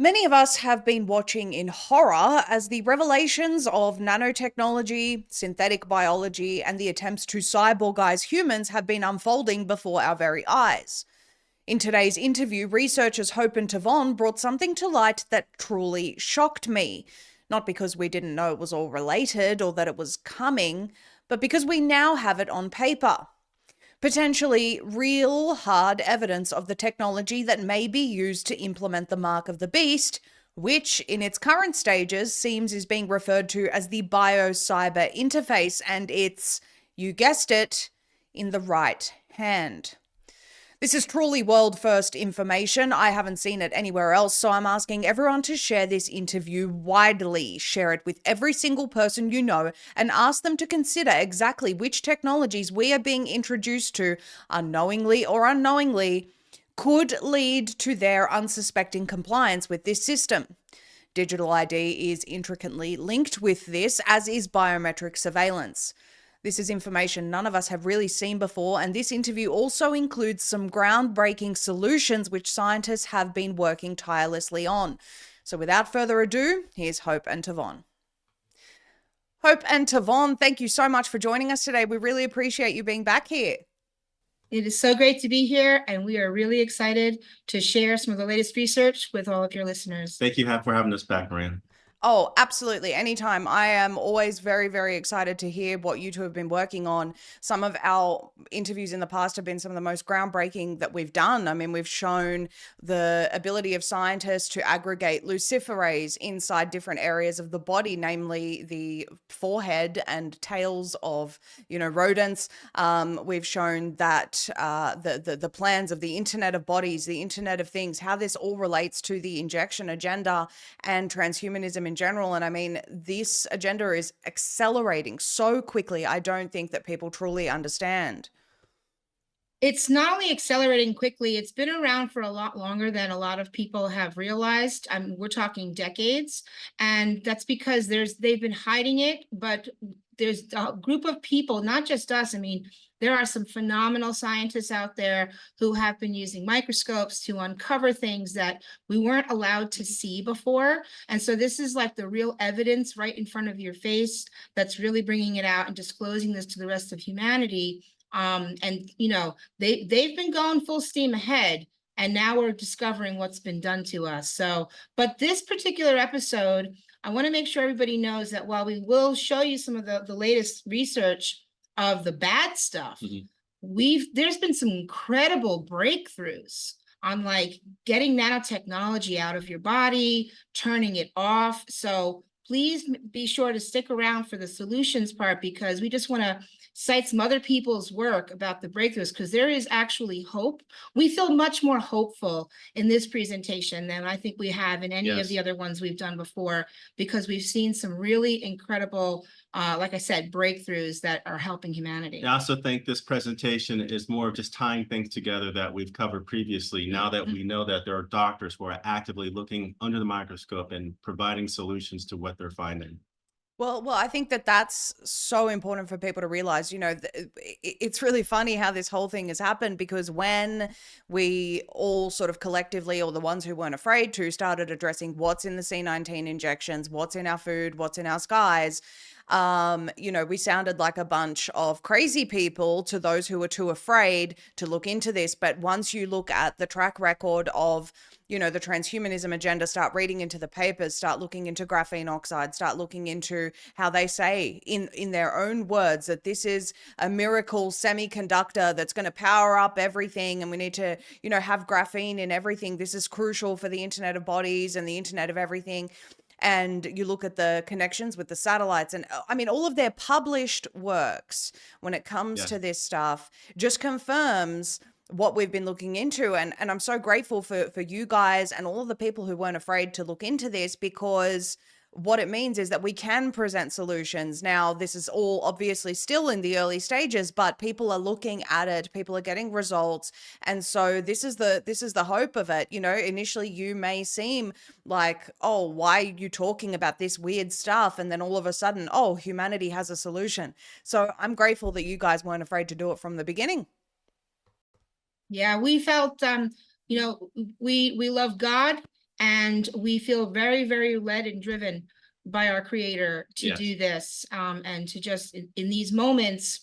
Many of us have been watching in horror as the revelations of nanotechnology, synthetic biology, and the attempts to cyborgize humans have been unfolding before our very eyes. In today's interview, researchers Hope and Tavon brought something to light that truly shocked me. Not because we didn't know it was all related or that it was coming, but because we now have it on paper. Potentially real hard evidence of the technology that may be used to implement the mark of the beast, which in its current stages seems is being referred to as the bio-cyber interface, and it's, you guessed it, in the right hand. This is truly world first information. I haven't seen it anywhere else, so I'm asking everyone to share this interview widely. Share it with every single person you know and ask them to consider exactly which technologies we are being introduced to, unknowingly or unknowingly, could lead to their unsuspecting compliance with this system. Digital ID is intricately linked with this, as is biometric surveillance. This is information none of us have really seen before, and this interview also includes some groundbreaking solutions which scientists have been working tirelessly on. So without further ado, here's Hope and Tavon. Hope and Tavon, thank you so much for joining us today. We really appreciate you being back here. It is so great to be here, and we are really excited to share some of the latest research with all of your listeners. Thank you for having us back, Maria. Oh, absolutely. Anytime. I am always very, very excited to hear what you two have been working on. Some of our interviews in the past have been some of the most groundbreaking that we've done. I mean, we've shown the ability of scientists to aggregate luciferase inside different areas of the body, namely the forehead and tails of, rodents. We've shown that the plans of the Internet of Bodies, the Internet of Things, how this all relates to the injection agenda and transhumanism in general. And I mean, this agenda is accelerating so quickly. I don't think that people truly understand. It's not only accelerating quickly, it's been around for a lot longer than a lot of people have realized. We're talking decades, and that's because they've been hiding it, but there's a group of people, not just us. I mean, there are some phenomenal scientists out there who have been using microscopes to uncover things that we weren't allowed to see before. And so this is like the real evidence right in front of your face that's really bringing it out and disclosing this to the rest of humanity. They've been going full steam ahead, and now we're discovering what's been done to us. So, but this particular episode, I want to make sure everybody knows that while we will show you some of the latest research of the bad stuff, there's been some incredible breakthroughs on like getting nanotechnology out of your body, turning it off. So please be sure to stick around for the solutions part, because we just want to cite some other people's work about the breakthroughs, because there is actually hope. We feel much more hopeful in this presentation than I think we have in any of the other ones we've done before, because we've seen some really incredible, like I said, breakthroughs that are helping humanity. I also think this presentation is more of just tying things together that we've covered previously. Now that we know that there are doctors who are actively looking under the microscope and providing solutions to what they're finding. Well, I think that that's so important for people to realize. It's really funny how this whole thing has happened, because when we all sort of collectively, or the ones who weren't afraid to, started addressing what's in the C19 injections, what's in our food, what's in our skies, we sounded like a bunch of crazy people to those who were too afraid to look into this. But once you look at the track record of, the transhumanism agenda, start reading into the papers, start looking into graphene oxide, start looking into how they say in their own words that this is a miracle semiconductor that's going to power up everything, and we need to, have graphene in everything. This is crucial for the Internet of Bodies and the Internet of Everything. And you look at the connections with the satellites, and I mean, all of their published works when it comes to this stuff just confirms what we've been looking into. And I'm so grateful for you guys and all of the people who weren't afraid to look into this, because what it means is that we can present solutions. Now, this is all obviously still in the early stages, but people are looking at it, people are getting results. And so this is the hope of it. Initially you may seem like, oh, why are you talking about this weird stuff? And then all of a sudden, oh, humanity has a solution. So I'm grateful that you guys weren't afraid to do it from the beginning. Yeah, we felt, we love God, And we feel very, very led and driven by our creator to Yes. do this, and to just in these moments,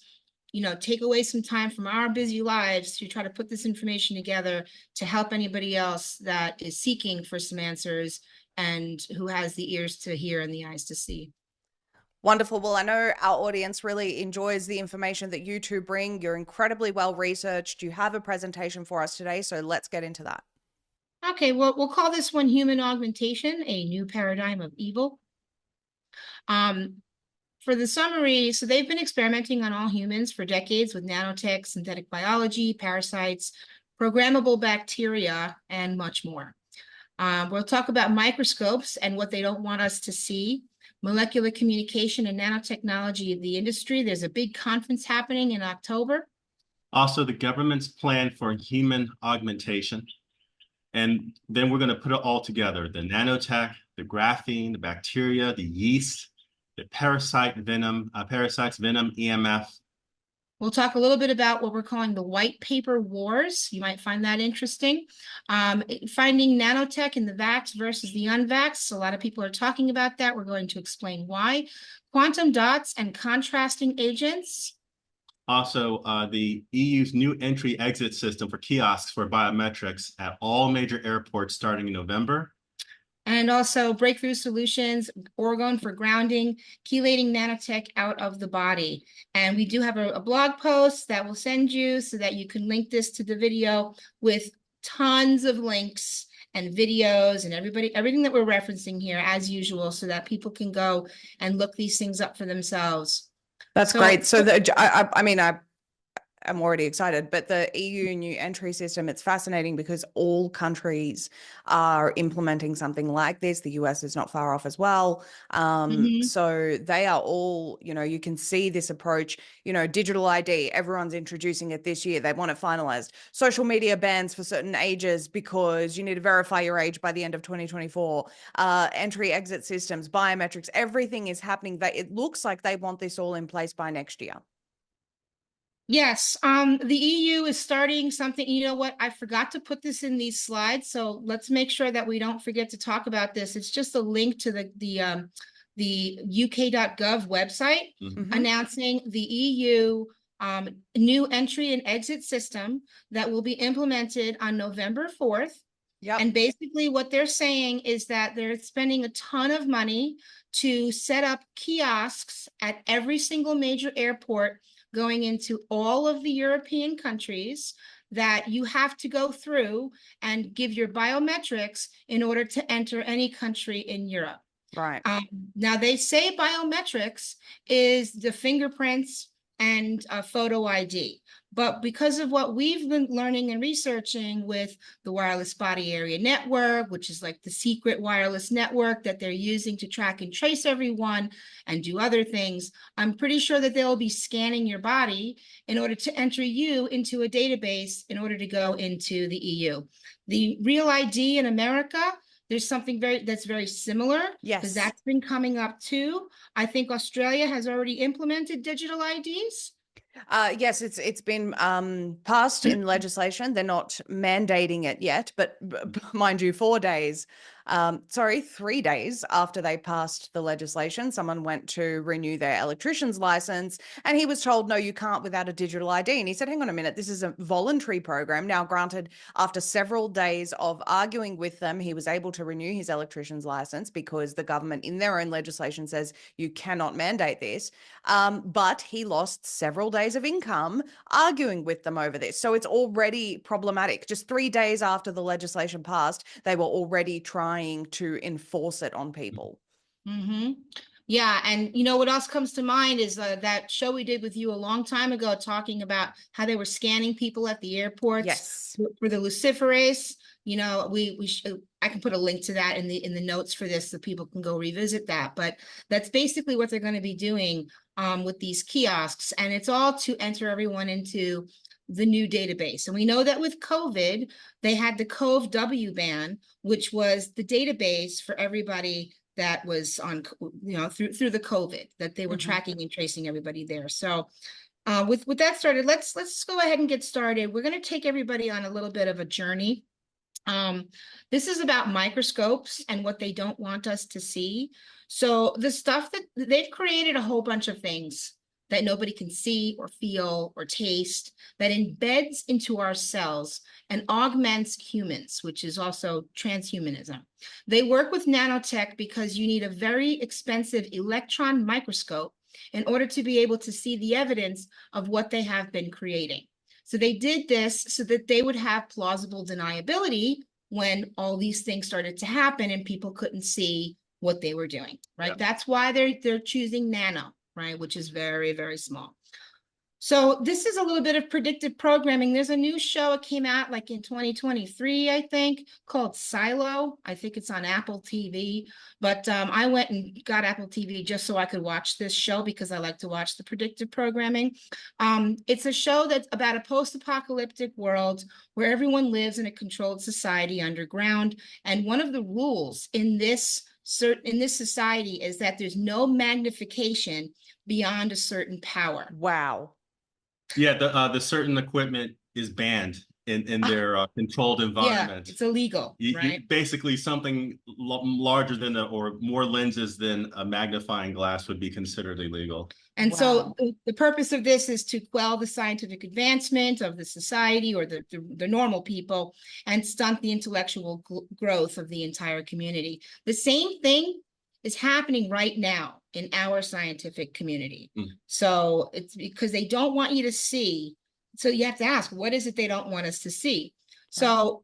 take away some time from our busy lives to try to put this information together to help anybody else that is seeking for some answers and who has the ears to hear and the eyes to see. Wonderful. Well, I know our audience really enjoys the information that you two bring. You're incredibly well researched. You have a presentation for us today, so let's get into that. Okay, well, we'll call this one Human Augmentation, a New Paradigm of Evil. For the summary, so they've been experimenting on all humans for decades with nanotech, synthetic biology, parasites, programmable bacteria, and much more. We'll talk about microscopes and what they don't want us to see, molecular communication and nanotechnology of the industry. There's a big conference happening in October. Also, the government's plan for human augmentation. And then we're going to put it all together, the nanotech, the graphene, the bacteria, the yeast, the parasites, venom, EMF. We'll talk a little bit about what we're calling the white paper wars. You might find that interesting. Finding nanotech in the vax versus the unvax. A lot of people are talking about that. We're going to explain why. Quantum dots and contrasting agents. Also, the EU's new entry-exit system for kiosks for biometrics at all major airports starting in November. And also breakthrough solutions, orgone for grounding, chelating nanotech out of the body. And we do have a blog post that we'll send you so that you can link this to the video with tons of links and videos and everything that we're referencing here as usual, so that people can go and look these things up for themselves. That's great. So I'm already excited, but the EU new entry system, it's fascinating because all countries are implementing something like this. The US is not far off as well. So they are all, you can see this approach, digital ID, everyone's introducing it this year. They want it finalized. Social media bans for certain ages because you need to verify your age by the end of 2024. Entry exit systems, biometrics, everything is happening. It looks like they want this all in place by next year. Yes, the EU is starting something. You know what? I forgot to put this in these slides, so let's make sure that we don't forget to talk about this. It's just a link to the UK.gov website announcing the EU new entry and exit system that will be implemented on November 4th. Yep. And basically what they're saying is that they're spending a ton of money to set up kiosks at every single major airport going into all of the European countries that you have to go through and give your biometrics in order to enter any country in Europe. Right. Now they say biometrics is the fingerprints and photo ID. But because of what we've been learning and researching with the Wireless Body Area Network, which is like the secret wireless network that they're using to track and trace everyone and do other things, I'm pretty sure that they'll be scanning your body in order to enter you into a database in order to go into the EU. The Real ID in America, there's something that's very similar. Yes. Because that's been coming up too. I think Australia has already implemented digital IDs. Yes, it's been passed in legislation. They're not mandating it yet, but mind you, 3 days after they passed the legislation, someone went to renew their electrician's license and he was told, no, you can't without a digital ID. And he said, hang on a minute, this is a voluntary program. Now, granted, after several days of arguing with them, he was able to renew his electrician's license because the government in their own legislation says you cannot mandate this. But he lost several days of income arguing with them over this. So it's already problematic. Just 3 days after the legislation passed, they were already trying to enforce it on people. Yeah, and you know what else comes to mind is that show we did with you a long time ago talking about how they were scanning people at the airports. Yes. For the luciferase. You know, I can put a link to that in the notes for this so people can go revisit that. But that's basically what they're going to be doing with these kiosks, and it's all to enter everyone into the new database. And we know that with COVID, they had the COVE-W ban, which was the database for everybody that was on, through the COVID, that they were tracking and tracing everybody there. So with that started, let's go ahead and get started. We're going to take everybody on a little bit of a journey This is about microscopes and what they don't want us to see. So the stuff that they've created a whole bunch of things that nobody can see or feel or taste that embeds into our cells and augments humans, which is also transhumanism. They work with nanotech because you need a very expensive electron microscope in order to be able to see the evidence of what they have been creating. So they did this so that they would have plausible deniability when all these things started to happen and people couldn't see what they were doing, right? Yeah. That's why they're choosing nano, right? Which is very, very small. So this is a little bit of predictive programming. There's a new show, it came out like in 2023, I think, called Silo. I think it's on Apple TV, but I went and got Apple TV just so I could watch this show because I like to watch the predictive programming. It's a show that's about a post-apocalyptic world where everyone lives in a controlled society underground. And one of the rules in this society is that there's no magnification beyond a certain power. Wow. Yeah, the certain equipment is banned in their controlled environment. Yeah, it's illegal, right? Basically, something larger than or more lenses than a magnifying glass would be considered illegal. And Wow. so the purpose of this is to quell the scientific advancement of the society or the normal people and stunt the intellectual growth of the entire community. The same thing is happening right now in our scientific community. So it's because they don't want you to see. So you have to ask, what is it they don't want us to see? So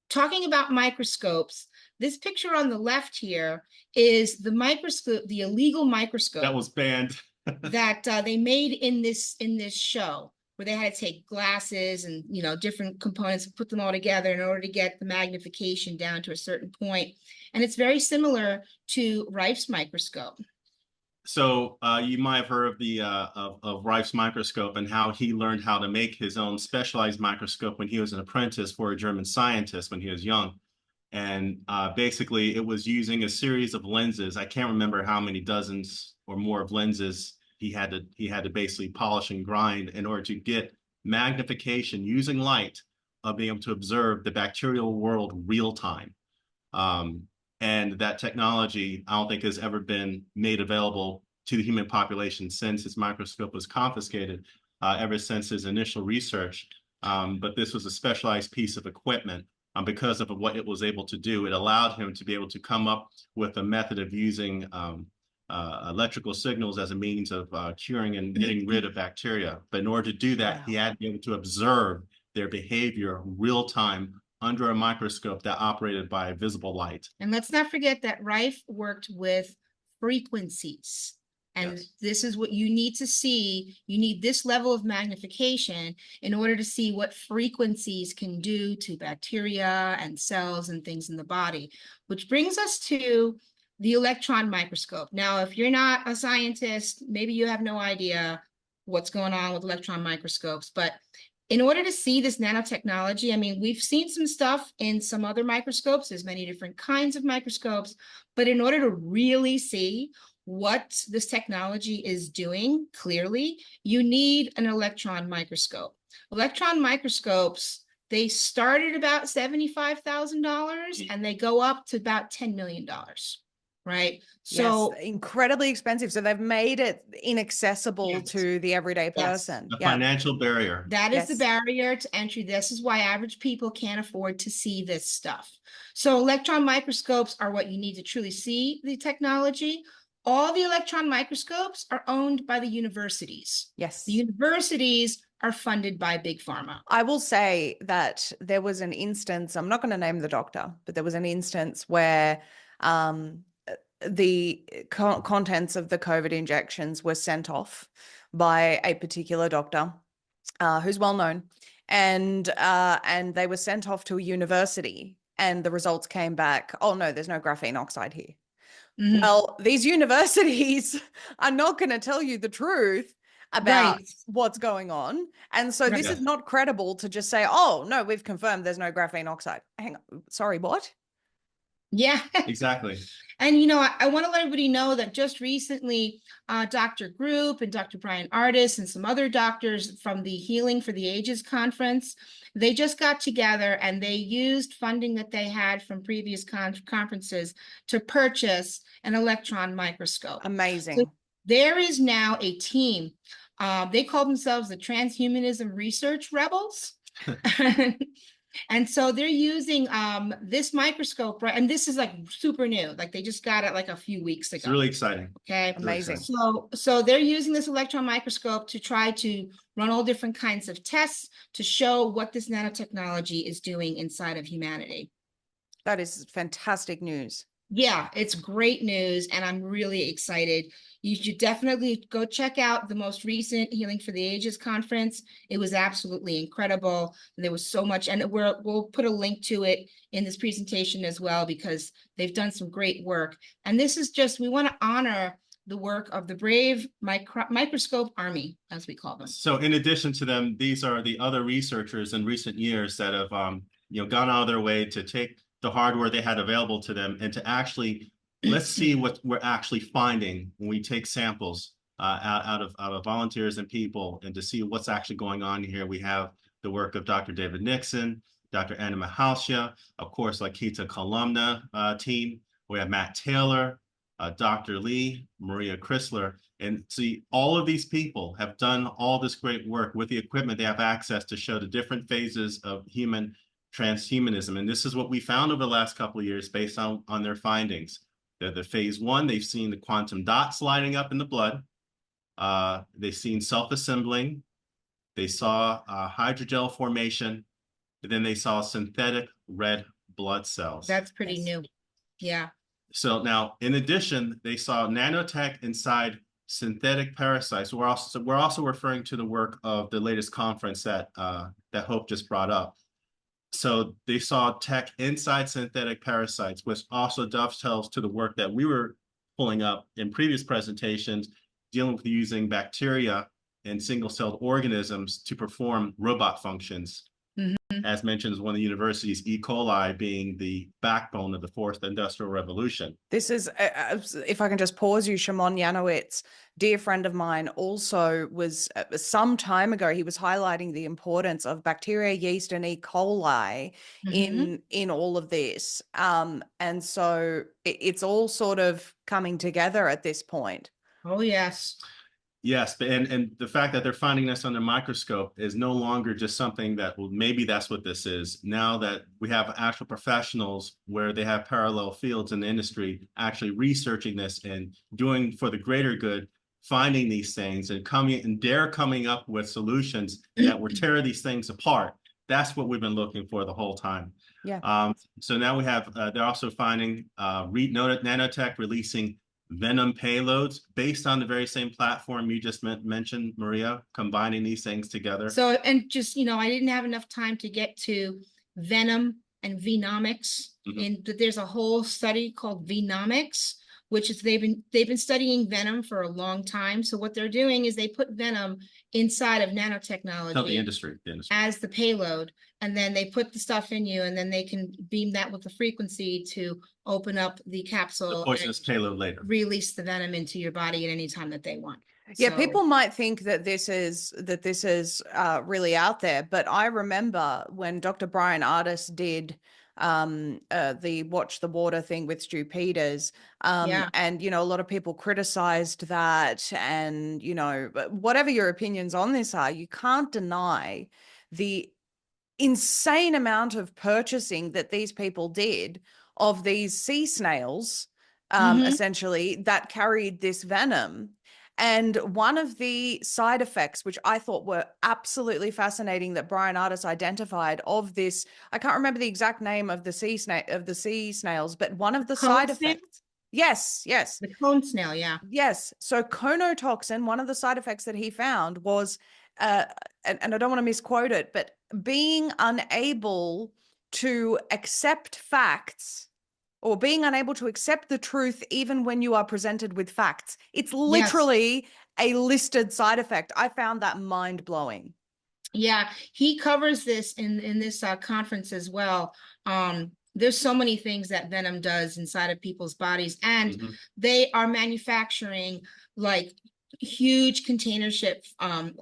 talking about microscopes, this picture on the left here is the microscope, the illegal microscope That was banned. that they made in this show, where they had to take glasses and different components and put them all together in order to get the magnification down to a certain point. And it's very similar to Rife's microscope. So you might have heard of the of Rife's microscope and how he learned how to make his own specialized microscope when he was an apprentice for a German scientist when he was young. And basically, it was using a series of lenses. I can't remember how many dozens or more of lenses he had to basically polish and grind in order to get magnification using light of being able to observe the bacterial world real time. And that technology, I don't think, has ever been made available to the human population since his microscope was confiscated, ever since his initial research. But this was a specialized piece of equipment. Because of what it was able to do, it allowed him to be able to come up with a method of using electrical signals as a means of curing and getting rid of bacteria. But in order to do that, he had to be able to observe their behavior real time under a microscope that operated by visible light. And let's not forget that Rife worked with frequencies. And Yes. This is what you need to see. You need this level of magnification in order to see what frequencies can do to bacteria and cells and things in the body, which brings us to the electron microscope. Now, if you're not a scientist, maybe you have no idea what's going on with electron microscopes, but in order to see this nanotechnology, I mean, we've seen some stuff in some other microscopes. There's many different kinds of microscopes, but in order to really see what this technology is doing clearly, you need an electron microscope. Electron microscopes, they start at about $75,000 and they go up to about $10 million. Right. So yes, incredibly expensive. So they've made it inaccessible Yes. to the everyday Yes. person. A Yeah. financial barrier. that is the Yes. barrier to entry. This is why average people can't afford to see this stuff. So electron microscopes are what you need to truly see the technology. All the electron microscopes are owned by the universities. Yes. The universities are funded by Big Pharma. I will say that there was an instance, I'm not going to name the doctor, but there was an instance where the contents of the COVID injections were sent off by a particular doctor who's well known, and they were sent off to a university, and the results came back, oh no, there's no graphene oxide here. Mhm. Well, these universities are not going to tell you the truth about Right. what's going on. And so Right. this is not credible to just say, oh, no, we've confirmed there's no graphene oxide. Hang on. Sorry, what? Yeah. Exactly. And, you know, I want to let everybody know that just recently, Dr. Group and Dr. Brian Artis and some other doctors from the Healing for the Ages conference, they just got together and they used funding that they had from previous conferences to purchase an electron microscope. So Amazing. there is now a team. They call themselves the Transhumanism Research Rebels. And so they're using this microscope, right? And this is like super new, like they just got it like a few weeks ago. It's really exciting. Okay. Really Amazing. exciting. So they're using this electron microscope to try to run all different kinds of tests to show what this nanotechnology is doing inside of humanity. That is fantastic news. Yeah, it's great news, and I'm really excited. You should definitely go check out the most recent Healing for the Ages conference. It was absolutely incredible. There was so much, and we'll put a link to it in this presentation as well, because they've done some great work. And this is just, we want to honor the work of the brave microscope army, as we call them. So in addition to them, these are the other researchers in recent years that have gone out of their way to take the hardware they had available to them and to actually let's see what we're actually finding when we take samples out of volunteers and people, and to see what's actually going on here. We have the work of Dr. David Nixon, Dr. Anna Mahalsha, of course, Lakita Columna team. We have Matt Taylor, Dr. Lee, Maria Chrysler, and see, all of these people have done all this great work with the equipment they have access to show the different phases of transhumanism. And this is what we found over the last couple of years based on their findings. The phase 1, they've seen the quantum dots lighting up in the blood. They've seen self-assembling. They saw hydrogel formation. And then they saw synthetic red blood cells. That's pretty new. Yeah. So now, in addition, they saw nanotech inside synthetic parasites. We're also referring to the work of the latest conference that Hope just brought up. So they saw tech inside synthetic parasites, which also dovetails to the work that we were pulling up in previous presentations, dealing with using bacteria and single-celled organisms to perform robot functions. Mm-hmm. As mentioned, as one of the universities, E. coli being the backbone of the fourth industrial revolution. This is, if I can just pause you, Shimon Yanowitz, dear friend of mine, also was some time ago, he was highlighting the importance of bacteria, yeast, and E. coli in all of this. And so it's all sort of coming together at this point. Oh, yes. Yes, and the fact that they're finding this under microscope is no longer just something that, well, maybe that's what this is. Now that we have actual professionals where they have parallel fields in the industry actually researching this and doing for the greater good, finding these things and coming up with solutions that will tear these things apart. That's what we've been looking for the whole time. Yeah. So now we have, they're also finding nanotech releasing venom payloads based on the very same platform you just mentioned, Maria, combining these things together. So, and just, you know, I didn't have enough time to get to venom and venomics. There's a whole study called venomics, which is they've been studying venom for a long time. So what they're doing is they put venom inside of nanotechnology, the industry as the payload, and then they put the stuff in you, and then they can beam that with the frequency to open up the capsule, the poisonous payload later, release the venom into your body at any time that they want. Yeah, so people might think that this is really out there, but I remember when Dr. Brian Artis did the Watch the Water thing with Stu Peters, and you know, a lot of people criticized that, and you know, whatever your opinions on this are, you can't deny the insane amount of purchasing that these people did of these sea snails, essentially, that carried this venom. And one of the side effects, which I thought were absolutely fascinating, that Brian Artis identified of this, I can't remember the exact name of the sea snails, but one of the side effects. Yes. The cone snail, yeah. Yes. So conotoxin, one of the side effects that he found was, and I don't want to misquote it, but being unable to accept facts, or being unable to accept the truth even when you are presented with facts. It's literally a listed side effect. I found that mind-blowing. Yeah, he covers this in this conference as well. there's so many things that venom does inside of people's bodies, and Mhm. they are manufacturing like huge container ship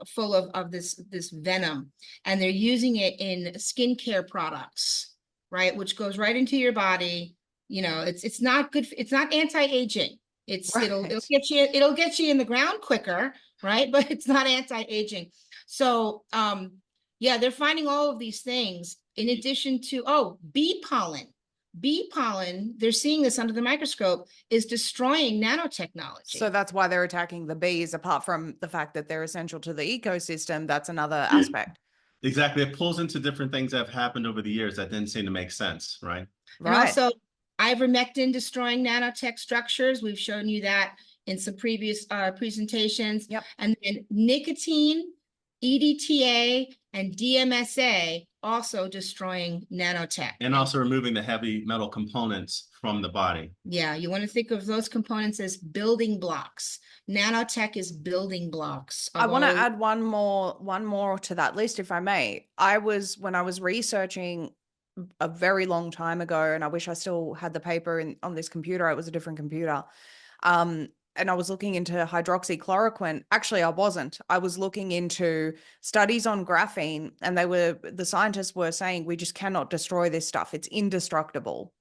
full of this venom, and they're using it in skincare products, right, which goes right into your body. It's not good. It's not anti-aging. It'll Right. get you in the ground quicker, right? But it's not anti-aging. So yeah, they're finding all of these things in addition to bee pollen. Bee pollen, they're seeing this under the microscope, is destroying So nanotechnology. that's why they're attacking the bees, apart from the fact that they're essential to the ecosystem. That's another aspect. Exactly. It pulls into different things that have happened over the years that didn't seem to make sense, right? And Right. also ivermectin destroying nanotech structures. We've shown you that in some previous presentations. Yep. And then nicotine, EDTA, and DMSA also destroying nanotech. And also removing the heavy metal components from the body. Yeah, you want to think of those components as building blocks. Nanotech is building blocks. I want to Although, add one more to that list, if I may. When I was researching a very long time ago, and I wish I still had the paper on this computer. It was a different computer. And I was looking into hydroxychloroquine. Actually, I wasn't. I was looking into studies on graphene, and the scientists were saying we just cannot destroy this stuff. It's indestructible.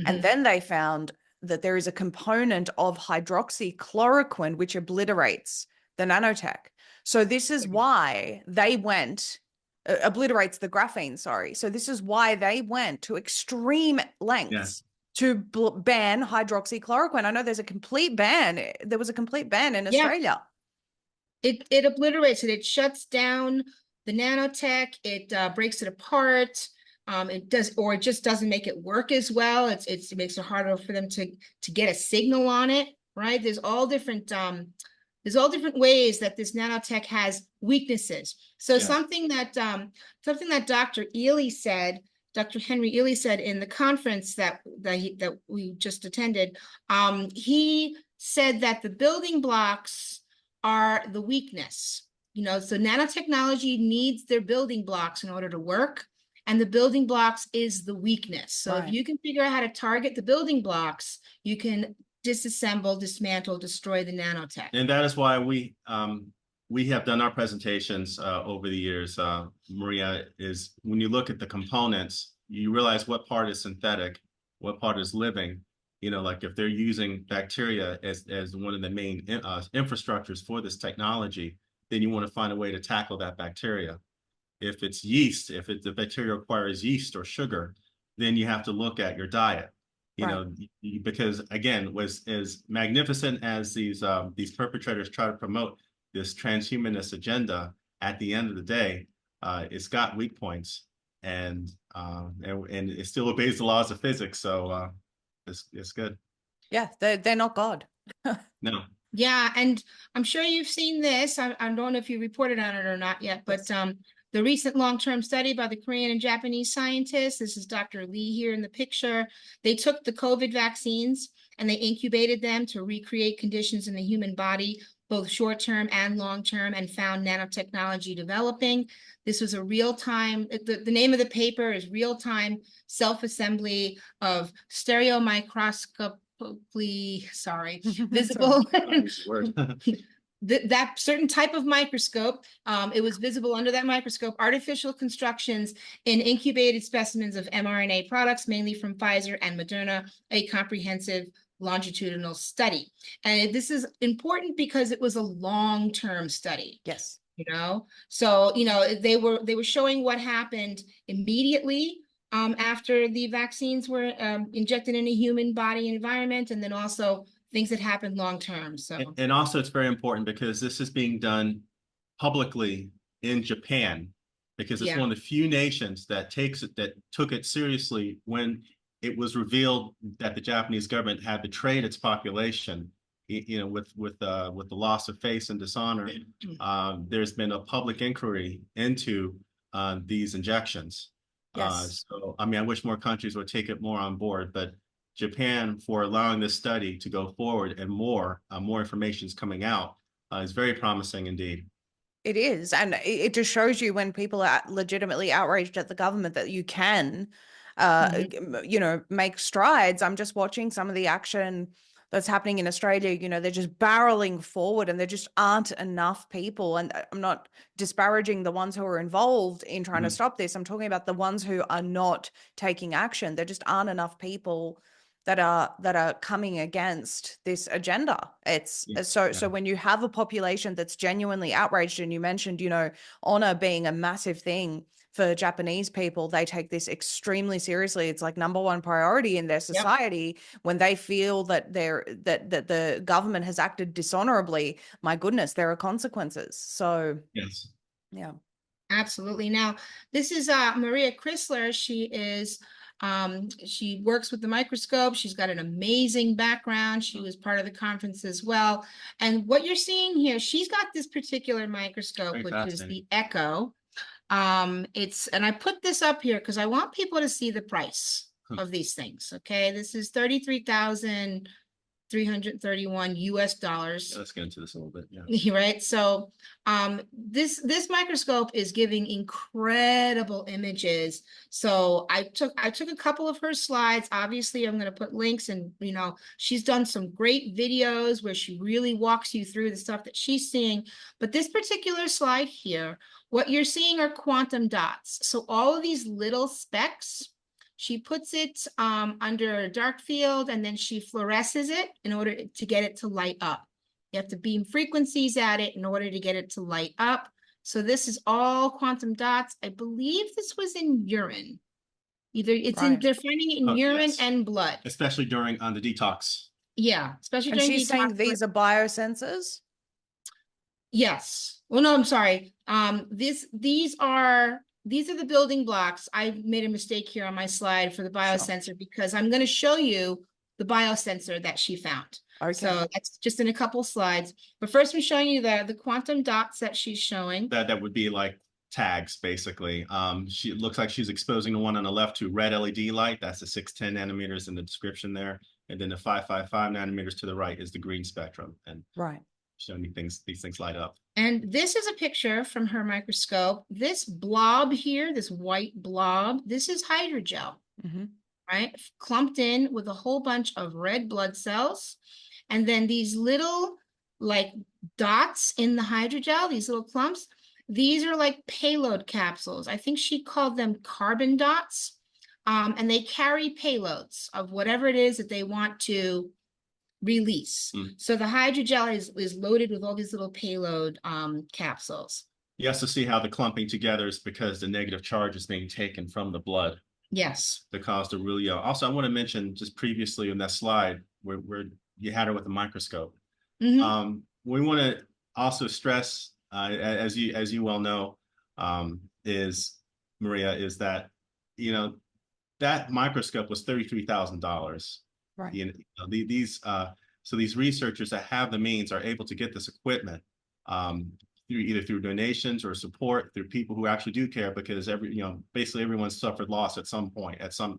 And Mhm. then they found that there is a component of hydroxychloroquine which obliterates the nanotech. So this is why they went obliterates the graphene, sorry. So this is why they went to extreme Yeah. lengths to ban hydroxychloroquine. I know there's a complete ban. There was a complete ban in Yeah, Australia. it obliterates it. It shuts down the nanotech. It breaks it apart. It just doesn't make it work as well. It makes it harder for them to get a signal on it, right? There's all different ways that this nanotech has weaknesses. So Yes. something that Dr. Ely said, Dr. Henry Ely said in the conference that we just attended, he said that the building blocks are the weakness. So nanotechnology needs their building blocks in order to work, and the building blocks is the weakness. So if Right. you can figure out how to target the building blocks, you can disassemble, dismantle, destroy the nanotech. And that is why we have done our presentations over the years. Maria, is when you look at the components, you realize what part is synthetic, what part is living. Like if they're using bacteria as one of the main infrastructures for this technology, then you want to find a way to tackle that bacteria. If it's yeast, if the bacteria requires yeast or sugar, then you have to look at your diet. Right. Because again, was as magnificent as these perpetrators try to promote this transhumanist agenda, at the end of the day, it's got weak points, and it still obeys the laws of physics. So it's good. Yeah, they're not God. No. Yeah, and I'm sure you've seen this. I don't know if you reported on it or not yet, but Yes. the recent long-term study by the Korean and Japanese scientists, this is Dr. Lee here in the picture, they took the COVID vaccines and they incubated them to recreate conditions in the human body, both short-term and long-term, and found nanotechnology developing. This was a real-time, the name of the paper is Real-Time Self-Assembly of Visible that certain type of microscope. It was visible under that microscope, artificial constructions in incubated specimens of mRNA products, mainly from Pfizer and Moderna, a comprehensive longitudinal study. And this is important because it was a long-term study. Yes. So they were showing what happened immediately after the vaccines were injected in a human body environment, and then also things that happen long term. So and also it's very important because this is being done publicly in Japan, because it's yeah, one of the few nations that took it seriously when it was revealed that the Japanese government had betrayed its population. With the loss of face and dishonor. There's been a public inquiry into these injections. Yes. So I mean, I wish more countries would take it more on board, but Japan, for allowing this study to go forward, and more information is coming out, is very promising indeed. It is. And it just shows you, when people are legitimately outraged at the government, that you can make strides. I'm just watching some of the action that's happening in Australia. They're just barreling forward, and there just aren't enough people. And I'm not disparaging the ones who are involved in trying to stop this. I'm talking about the ones who are not taking action. There just aren't enough people that are coming against this agenda. It's so when you have a population that's genuinely outraged, and you mentioned, honor being a massive thing for Japanese people, they take this extremely seriously. It's like number one priority in their society. When they feel that that the government has acted dishonorably, my goodness, there are consequences. So yes, yeah. Absolutely. Now, this is Maria Chrysler. She works with the microscope. She's got an amazing background. She was part of the conference as well. And what you're seeing here, she's got this particular microscope, Very which is the fascinating. Echo. And I put this up here because I want people to see the price of these things. Okay, this is 33,331 US dollars. Let's get into this a little bit. Yeah. Right. So this microscope is giving incredible images. So I took a couple of her slides. Obviously, I'm going to put links, and she's done some great videos where she really walks you through the stuff that she's seeing. But this particular slide here, what you're seeing are quantum dots. So all of these little specks, she puts it under a dark field, and then she fluoresces it in order to get it to light up. You have to beam frequencies at it in order to get it to light up. So this is all quantum dots. I believe this was in urine. Either it's in, they're finding it in urine and blood. Especially during the detox. Yeah, especially during detox. And she's saying these are biosensors? Yes. Well, no, I'm sorry. These are the building blocks. I made a mistake here on my slide for the biosensor because I'm going to show you the biosensor that she found. Okay. So that's just in a couple slides. But first, I'm showing you the quantum dots that she's showing. That would be like tags, basically. She looks like she's exposing the one on the left to red LED light. That's the 610 nanometers in the description there. And then the 555 nanometers to the right is the green spectrum. And showing you these things light up. And this is a picture from her microscope. This blob here, this white blob, this is hydrogel, right? Clumped in with a whole bunch of red blood cells. And then these little like dots in the hydrogel, these little clumps, these are like payload capsules. I think she called them carbon dots. And they carry payloads of whatever it is that they want to release. So the hydrogel is loaded with all these little payload capsules. You have to see how the clumping together is because the negative charge is being taken from the blood. Yes. To cause the really also, I want to mention just previously in that slide where you had her with a microscope. We want to also stress, as you well know, is Maria, is that that microscope was $33,000. Right. So these researchers that have the means are able to get this equipment through donations or support through people who actually do care, because basically everyone's suffered loss at some point, at some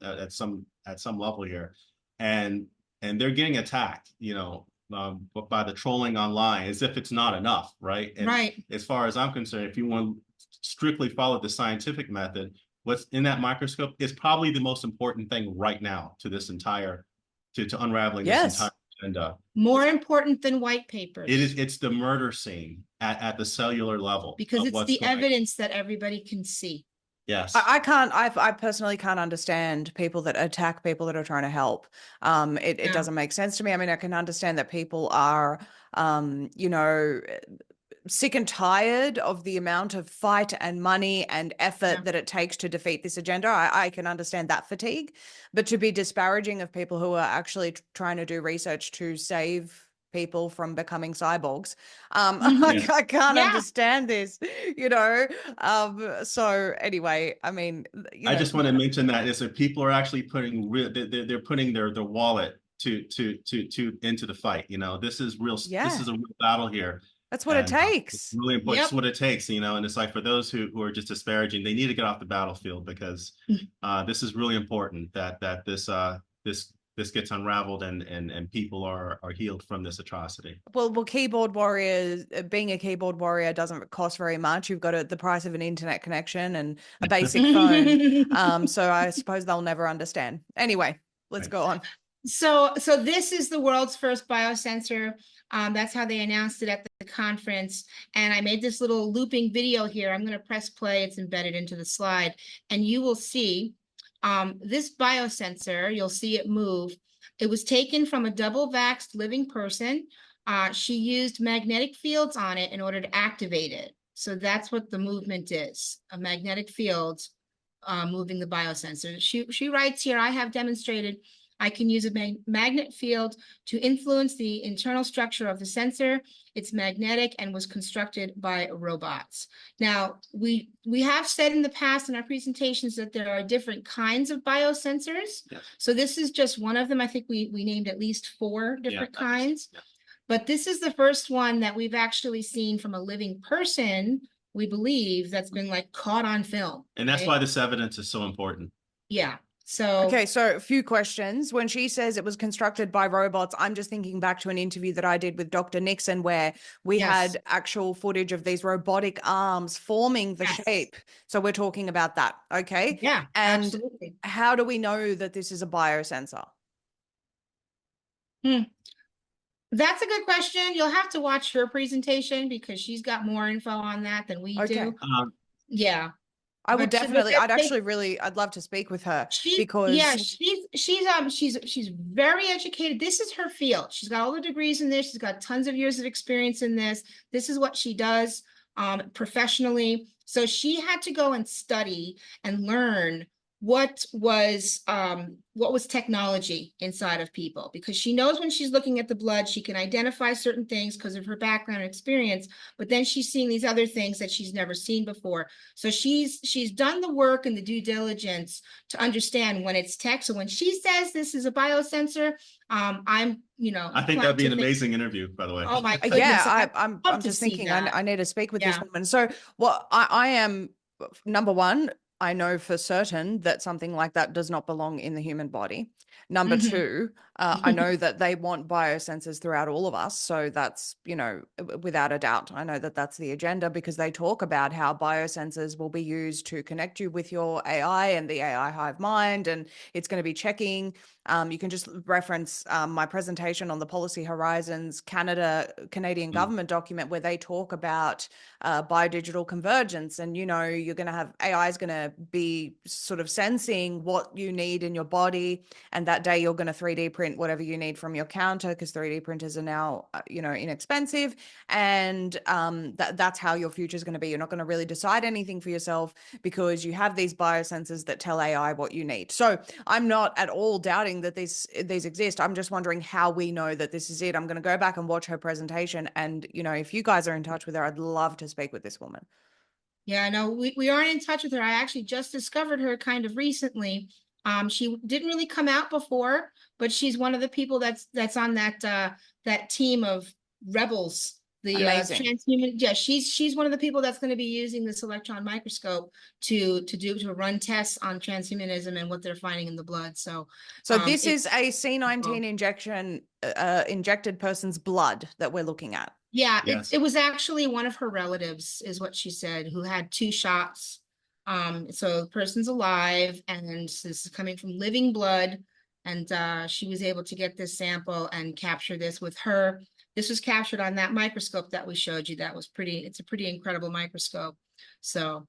level here, and they're getting attacked, by the trolling online as if it's not enough, right? And as far as I'm concerned, if you want to strictly follow the scientific method, what's in that microscope is probably the most important thing right now to this entire, to unraveling this entire agenda. More important than white papers. It's the murder scene at the cellular level. Because it's the evidence that everybody can see. Yes. I personally can't understand people that attack people that are trying to help. It doesn't make sense to me. I mean, I can understand that people are, sick and tired of the amount of fight and money and effort that it takes to defeat this agenda. I can understand that fatigue, but to be disparaging of people who are actually trying to do research to save people from becoming cyborgs, I can't understand this, so anyway, I mean, I just want to mention that is that people are actually putting they're putting their wallet to into the fight. This is real. This is a real battle here. That's what it takes. It's really important. It's what it takes, and it's like for those who are just disparaging, they need to get off the battlefield, because this is really important that this this gets unraveled and people are healed from this atrocity. Well, keyboard warriors, being a keyboard warrior doesn't cost very much. You've got the price of an internet connection and a basic phone. So I suppose they'll never understand. Anyway, let's Right. go on. So this is the world's first biosensor. That's how they announced it at the conference. And I made this little looping video here. I'm going to press play. It's embedded into the slide. And you will see this biosensor. You'll see it move. It was taken from a double-vaxxed living person. She used magnetic fields on it in order to activate it. So that's what the movement is, a magnetic field moving the biosensor. She writes here, I have demonstrated I can use a magnet field to influence the internal structure of the sensor. It's magnetic and was constructed by robots. Now, we have said in the past in our presentations that there are different kinds of biosensors. Yes. So this is just one of them. I think we named at least 4 different kinds. Yeah. But this is the first one that we've actually seen from a living person, we believe, that's been like caught on film. And that's right? why this evidence is so important. Yeah. So Okay, so a few questions. When she says it was constructed by robots, I'm just thinking back to an interview that I did with Dr. Nixon where we Yes. had actual footage of these robotic arms forming the Yes. shape. So we're talking about that, okay? yeah, And absolutely. how do we know that this is a biosensor? That's a good question. You'll have to watch her presentation because she's got more info on that than we Okay. do. Yeah. I will But definitely, that- I'd actually really, I'd love to speak with her she's very educated. This is her field. She's got all the degrees in this. She's got tons of years of experience in this. This is what she does professionally. So she had to go and study and learn what was technology inside of people, because she knows when she's looking at the blood, she can identify certain things because of her background and experience, but then she's seeing these other things that she's never seen before. So she's done the work and the due diligence to understand when it's tech. So when she says this is a biosensor, I'm, I think that'd be an amazing interview, by the way. Oh my goodness. Yeah, I'd I'm love to just see thinking that. I need to speak with Yeah. this woman. So what I am, number one, I know for certain that something like that does not belong in the human body. Number Mhm. two, I know that they want biosensors throughout all of us. So that's, without a doubt, I know that that's the agenda, because they talk about how biosensors will be used to connect you with your AI and the AI hive mind, and it's going to be checking. You can just reference my presentation on the Policy Horizons Canadian government document, where they talk about biodigital convergence, and you're going to have AI is going to be sort of sensing what you need in your body, and that day you're going to 3D print whatever you need from your counter, because 3D printers are now inexpensive, and that's how your future is going to be. You're not going to really decide anything for yourself because you have these biosensors that tell AI what you need. So I'm not at all doubting that these exist. I'm just wondering how we know that this is it. I'm going to go back and watch her presentation, and if you guys are in touch with her, I'd love to speak with this woman. Yeah, no, we aren't in touch with her. I actually just discovered her kind of recently. She didn't really come out before, but she's one of the people that's on that team of rebels. The Amazing. transhuman. Yeah, she's one of the people that's going to be using this electron microscope to run tests on transhumanism and what they're finding in the blood. So this is a C19 injection, injected person's blood that we're looking at. Yeah, Yes. it was actually one of her relatives, is what she said, who had 2 shots. So the person's alive, and this is coming from living blood, and she was able to get this sample and capture this with her. This was captured on that microscope that we showed you. It's a pretty incredible microscope. So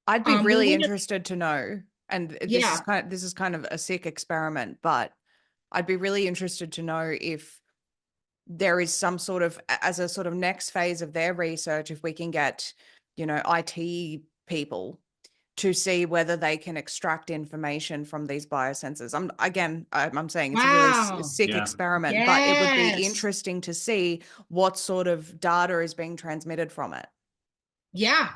I'd be really interested to know, and Yeah. this is kind of a sick experiment, but I'd be really interested to know if there is some sort of, as a sort of next phase of their research, if we can get, IT people to see whether they can extract information from these biosensors. I'm saying it's a really Wow. sick Yeah. experiment, but it would be Yes. interesting to see what sort of data is being transmitted from it. Yeah,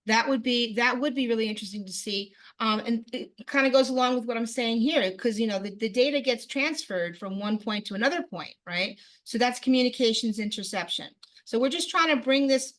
that would be really interesting to see. And it kind of goes along with what I'm saying here, because the data gets transferred from one point to another point, right? So that's communications interception. So we're just trying to bring this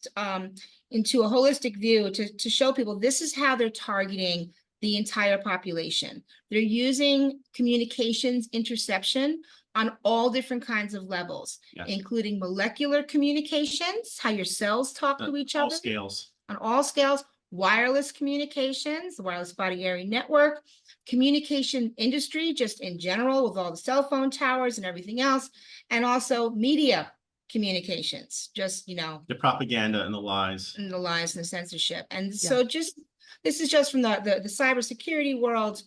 into a holistic view to show people this is how they're targeting the entire population. They're using communications interception on all different kinds of levels, Yes. including molecular communications, how your cells talk to each All other scales. on all scales, wireless communications, the wireless body area network, communication industry, just in general with all the cell phone towers and everything else, and also media communications, just, The propaganda and the lies. and the lies and the censorship. And Yeah. so this is just from the cybersecurity world.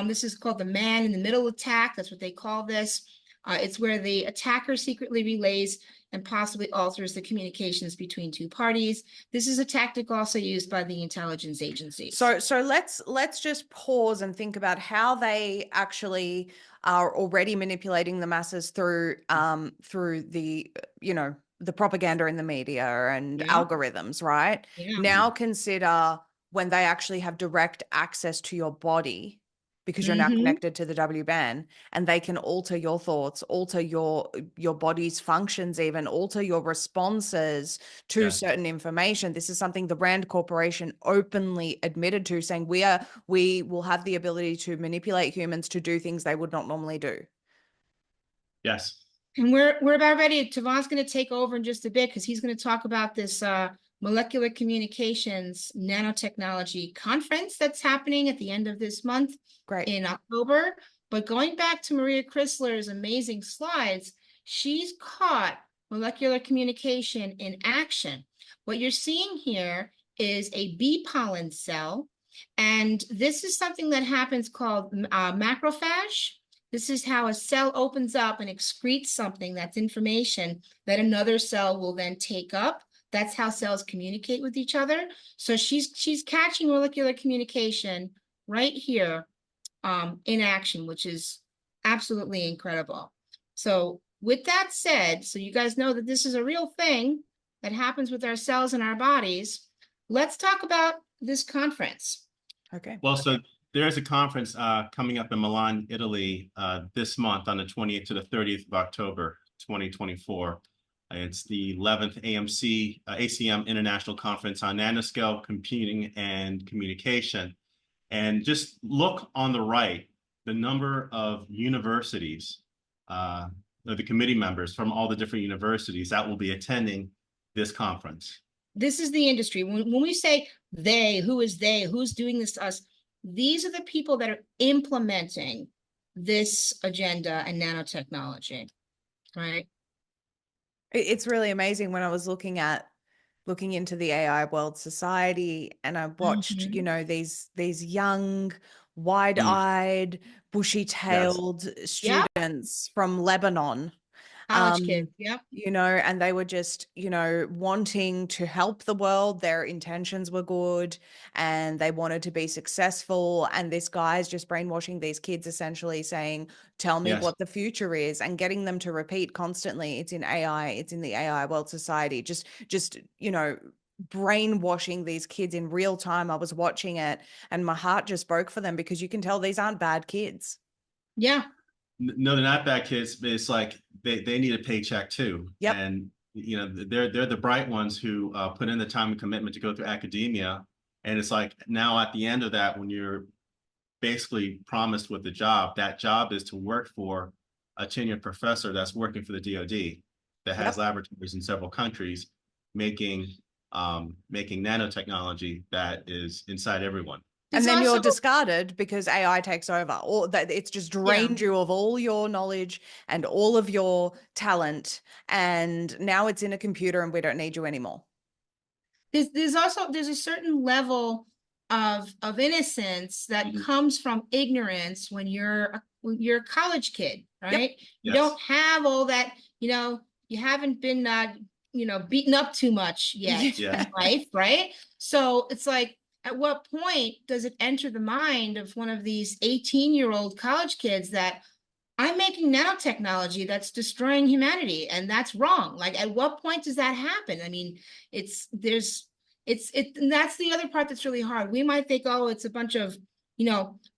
This is called the man in the middle attack. That's what they call this. It's where the attacker secretly relays and possibly alters the communications between two parties. This is a tactic also used by the intelligence agencies. So let's just pause and think about how they actually are already manipulating the masses through the the propaganda in the media and Yeah. algorithms, right? Yeah. Now consider when they actually have direct access to your body because you're now Mhm. connected to the W-band, and they can alter your thoughts, alter your body's functions, even alter your responses to Yes. certain information. This is something the Rand Corporation openly admitted to, saying we will have the ability to manipulate humans to do things they would not normally do. Yes. And we're about ready. Tavon's going to take over in just a bit because he's going to talk about this molecular communications nanotechnology conference that's happening at the end of this month. Great. In October. But going back to Maria Chrysler's amazing slides, she's caught molecular communication in action. What you're seeing here is a bee pollen cell, and this is something that happens called macrophage. This is how a cell opens up and excretes something that's information that another cell will then take up. That's how cells communicate with each other. So she's catching molecular communication right here in action, which is absolutely incredible. So with that said, so you guys know that this is a real thing that happens with our cells in our bodies, let's talk about this conference. Okay. Well, so there's a conference coming up in Milan, Italy, this month on the 28th to the 30th of October, 2024. It's the 11th ACM International Conference on Nanoscale Computing and Communication. And just look on the right, the number of universities, the committee members from all the different universities that will be attending this conference. This is the industry. When we say they, who is they, who's doing this to us, these are the people that are implementing this agenda and nanotechnology, right? It's really amazing when I was looking into the AI World Society, and I watched, these young, wide-eyed, bushy-tailed students from Lebanon. College kids, yep. And they were just, wanting to help the world. Their intentions were good and they wanted to be successful. And this guy's just brainwashing these kids, essentially saying, tell me what the future is, and getting them to repeat constantly, it's in AI, it's in the AI World Society. Just, brainwashing these kids in real time. I was watching it and my heart just broke for them, because you can tell these aren't bad kids. Yeah. No, they're not bad kids, but it's like they need a paycheck too. Yep. And they're the bright ones who put in the time and commitment to go through academia. And it's like, now at the end of that, when you're basically promised with the job, that job is to work for a tenured professor that's working for the DoD, that has laboratories in several countries making nanotechnology that is inside everyone. And then you're discarded because AI takes over, or that it's just drained you of all your knowledge and all of your talent. And now it's in a computer and we don't need you anymore. There's a certain level of innocence that comes from ignorance when you're a college kid, right? Yep. You don't have all that, you haven't been beaten up too much yet in life, right? So it's like, at what point does it enter the mind of one of these 18-year-old college kids that I'm making nanotechnology that's destroying humanity, and that's wrong? Like, at what point does that happen? I mean, and that's the other part that's really hard. We might think, oh, it's a bunch of,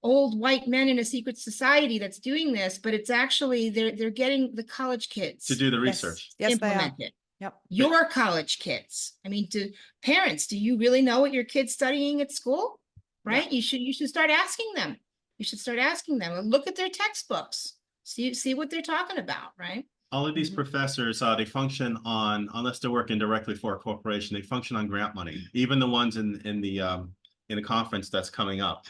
old white men in a secret society that's doing this, but it's actually, they're getting the college kids to do the research. Yes, implement they are. it. Yep. Your college kids. I mean, parents, do you really know what your kid's studying at school? right? You should start asking them. You should start asking them and look at their textbooks. See what they're talking about, right? All of these Mhm. professors, they function on, unless they're working directly for a corporation, they function on grant money. Even the ones in the conference that's coming up.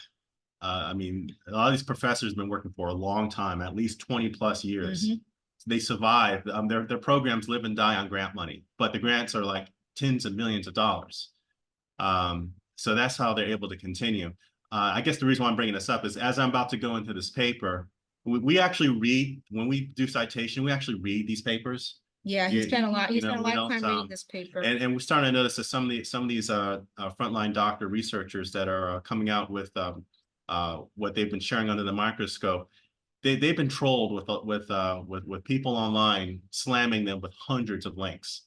I mean, a lot of these professors have been working for a long time, at least 20 plus years. Mhm. They survive. Their programs live and die on grant money, but the grants are like tens of millions of dollars. So that's how they're able to continue. I guess the reason why I'm bringing this up is as I'm about to go into this paper, we actually read, when we do citation, we actually read these papers. Yeah, he spent a lot. He spent a We lot of don't, time reading this paper. and we're starting to notice that some of these frontline doctor researchers that are coming out with what they've been sharing under the microscope, they've been trolled with people online slamming them with hundreds of links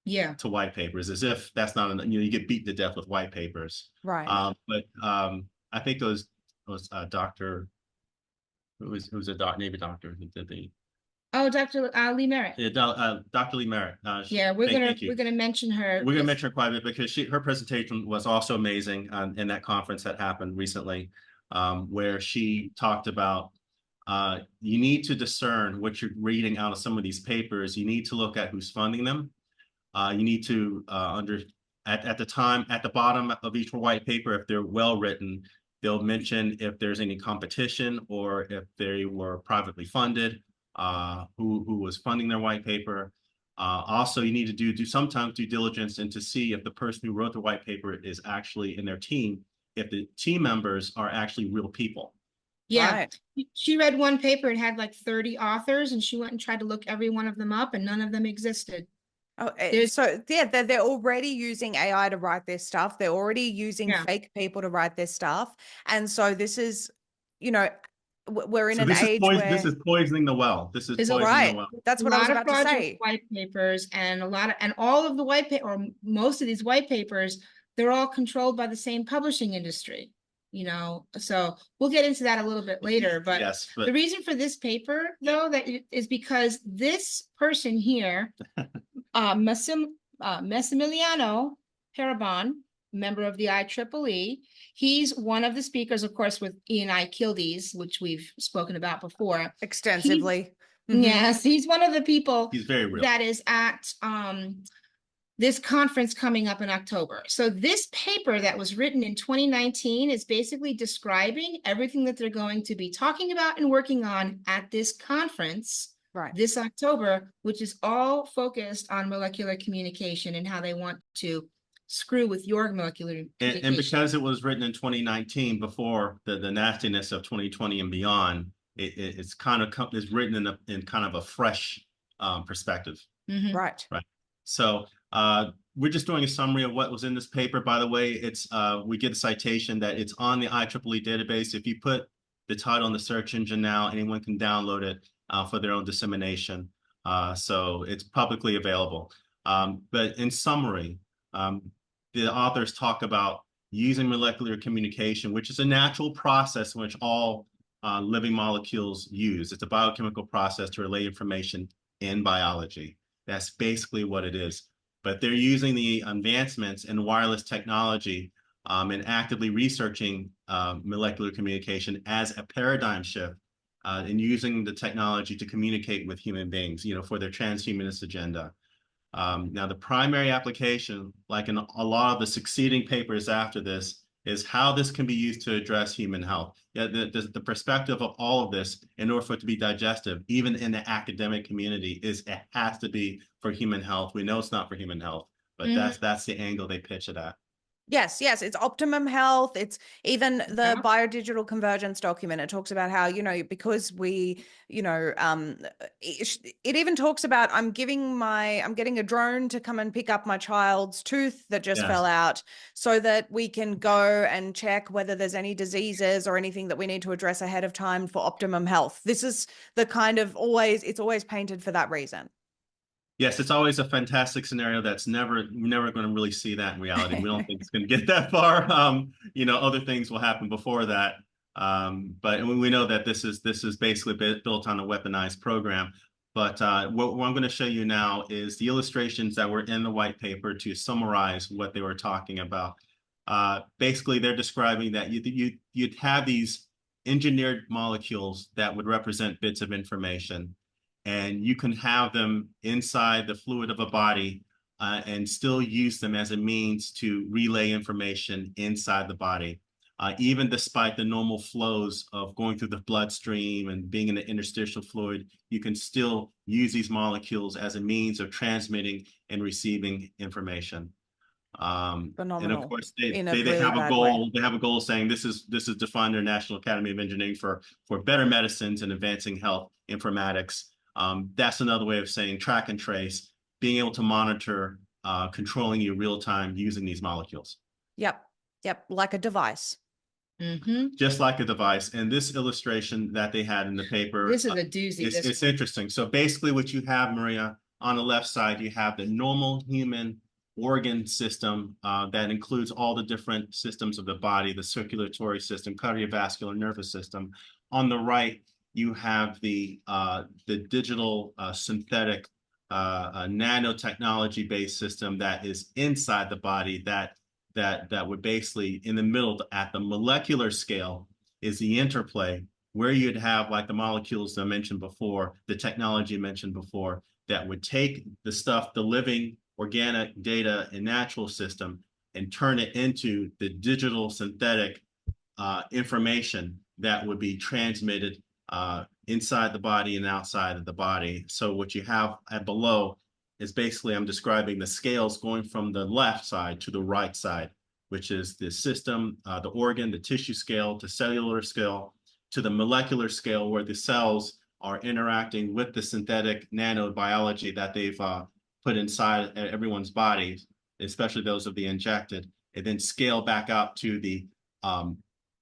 Yeah. to white papers, as if that's not, you get beat to death with white papers. Right. But I think it was Dr. Who was a Navy doctor who did the Oh, Dr. Lee Merritt. Dr. Lee Merritt. Yeah, we're gonna mention her. We're gonna mention her quite a bit because her presentation was also amazing in that conference that happened recently, where she talked about you need to discern what you're reading out of some of these papers. You need to look at who's funding them. You need to at the bottom of each white paper, if they're well written, they'll mention if there's any competition or if they were privately funded, who was funding their white paper. Also, you need to do sometimes due diligence and to see if the person who wrote the white paper is actually in their team, if the team members are actually real people. Yeah, Right. she read one paper. It had like 30 authors, and she went and tried to look every one of them up, and none of them existed. Oh, There's so yeah, they're already using AI to write their stuff. They're already using Yeah. fake people to write their stuff. And so this is, you know, we're in So an age this where is poisoning the well. This is There's a poisoning the right. well. That's a what I was lot of about to fraudulent say. white papers, and all of the white paper, or most of these white papers, they're all controlled by the same publishing industry. So we'll get into that a little bit later. But Yes, the but reason for this paper, though, is because this person here, Massimiliano Parabon, member of the IEEE, he's one of the speakers, of course, with Ian I. Kildees, which we've spoken about before. Extensively. Yes, he's one of the people he's very real. that is at this conference coming up in October. So this paper that was written in 2019 is basically describing everything that they're going to be talking about and working on at this conference Right. this October, which is all focused on molecular communication and how they want to screw with your molecular communication. And because it was written in 2019, before the nastiness of 2020 and beyond, it's kind of is written in kind of a fresh perspective. Mhm. Right. Right. So we're just doing a summary of what was in this paper. By the way, it's we get a citation that it's on the IEEE database. If you put the title in the search engine now, anyone can download it for their own dissemination. So it's publicly available. But in summary, the authors talk about using molecular communication, which is a natural process in which all living molecules use. It's a biochemical process to relay information in biology. That's basically what it is. But they're using the advancements in wireless technology and actively researching molecular communication as a paradigm shift and using the technology to communicate with human beings, for their transhumanist agenda. Now, the primary application, like in a lot of the succeeding papers after this, is how this can be used to address human health. Yeah, the perspective of all of this, in order for it to be digestive, even in the academic community, is it has to be for human health. We know it's not for human health, but that's the angle they pitch it at. Yes, it's optimum health. It's even the Yeah. biodigital convergence document. It talks about how, because we, it even talks about I'm getting a drone to come and pick up my child's tooth that just fell out so that we can go and check whether there's any diseases or anything that we need to address ahead of time for optimum health. This is the kind of it's always painted for that reason. Yes, it's always a fantastic scenario that's never going to really see that in reality. We don't think it's going to get that far. Other things will happen before that. But we know that this is basically built on a weaponized program. But what I'm going to show you now is the illustrations that were in the white paper to summarize what they were talking about. Basically, they're describing that you'd have these engineered molecules that would represent bits of information, and you can have them inside the fluid of a body and still use them as a means to relay information inside the body. Even despite the normal flows of going through the bloodstream and being in the interstitial fluid, you can still use these molecules as a means of transmitting and receiving information. And of Phenomenal course, in a they really have a bad way. goal. They have a goal saying this is defined their National Academy of Engineering for better medicines and advancing health informatics. That's another way of saying track and trace, being able to monitor, controlling you real time using these molecules. Yep. Yep. Like a device. Just like a device. And this illustration that they had in the paper, This is a doozy. it's interesting. So basically what you have, Maria, on the left side, you have the normal human organ system that includes all the different systems of the body, the circulatory system, cardiovascular, nervous system. On the right, you have the digital synthetic nanotechnology-based system that is inside the body that would basically, in the middle at the molecular scale, is the interplay where you'd have like the molecules that I mentioned before, the technology mentioned before, that would take the stuff, the living organic data and natural system, and turn it into the digital synthetic information that would be transmitted inside the body and outside of the body. So what you have at below is basically, I'm describing the scales going from the left side to the right side, which is the system, the organ, the tissue scale, to cellular scale, to the molecular scale, where the cells are interacting with the synthetic nanobiology that they've put inside everyone's bodies, especially those of the injected, and then scale back up to the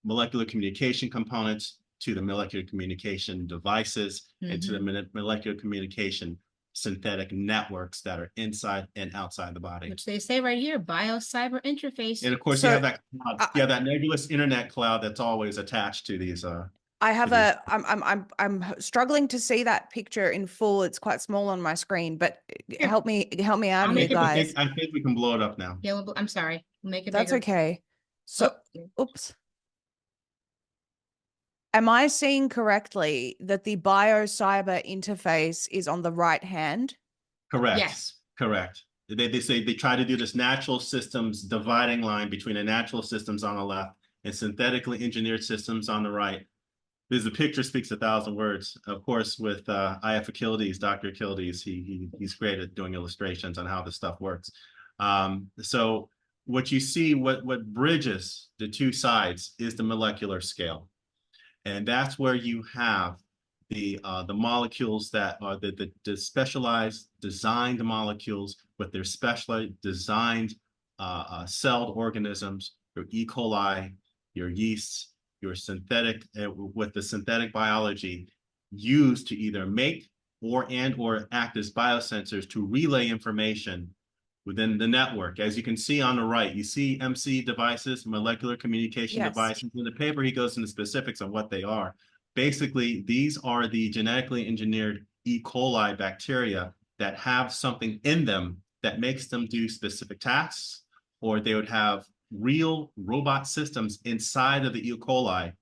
molecular communication components, to the molecular communication devices, and to the molecular communication synthetic networks that are inside and outside the body. Which they say right here, bio-cyber interface. And of course, you have that cloud, that nebulous internet cloud that's always attached to these. I have I'm struggling to see that picture in full. It's quite small on my screen, but help me out here, guys. I think we can blow it up now. Yeah, well, I'm sorry. We'll make it That's bigger. okay. So, oops. Am I seeing correctly that the bio-cyber interface is on the right hand? Correct. Yes. Correct. They say they try to do this natural systems dividing line between the natural systems on the left and synthetically engineered systems on the right. Because the picture speaks 1,000 words. Of course, with IF Achilles, Dr. Achilles, he's great at doing illustrations on how this stuff works. So what you see, what bridges the two sides is the molecular scale. And that's where you have the molecules that are the specialized designed molecules with their specially designed celled organisms, your E. coli, your yeasts, your synthetic, with the synthetic biology used to either make or act as biosensors to relay information within the network. As you can see on the right, you see MC devices, molecular communication devices. In the paper, he goes into specifics on what they are. Basically, these are the genetically engineered E. coli bacteria that have something in them that makes them do specific tasks, or they would have real robot systems inside of the E. coli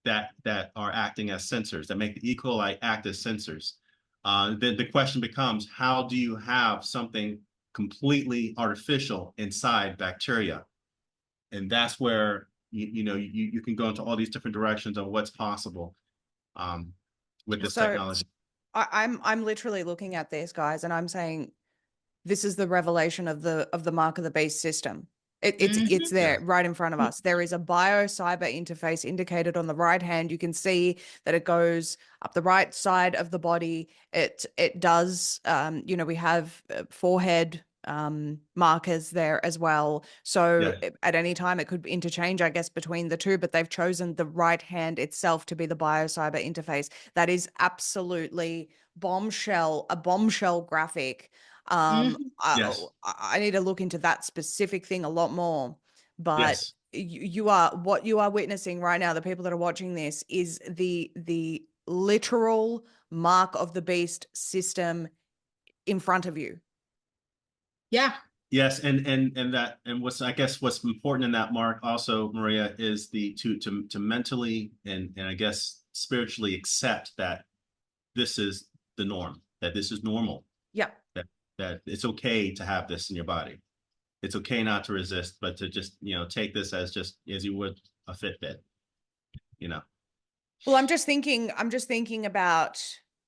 that are acting as sensors, that make the E. coli act as sensors. The question becomes, how do you have something completely artificial inside bacteria? And that's where you can go into all these different directions of what's possible with this technology. I'm literally looking at this, guys, and I'm saying this is the revelation of the mark of the beast system. It's there right in front of us. There is a bio-cyber interface indicated on the right hand. You can see that it goes up the right side of the body. It does, we have forehead markers there as well. So at any time it could interchange, I guess, between the two, but they've chosen the right hand itself to be the bio-cyber interface. That is absolutely a bombshell graphic. I need to look into that specific thing a lot more, but what you are witnessing right now, the people that are watching this, is the literal mark of the beast system in front of you. Yeah. Yes, and what's, I guess what's important in that, Mark, also, Maria, is the to mentally and I guess spiritually accept that this is the norm, that this is normal, Yeah. that it's okay to have this in your body. It's okay not to resist, but to just, take this as just as you would a Fitbit, you know. Well, I'm just thinking about,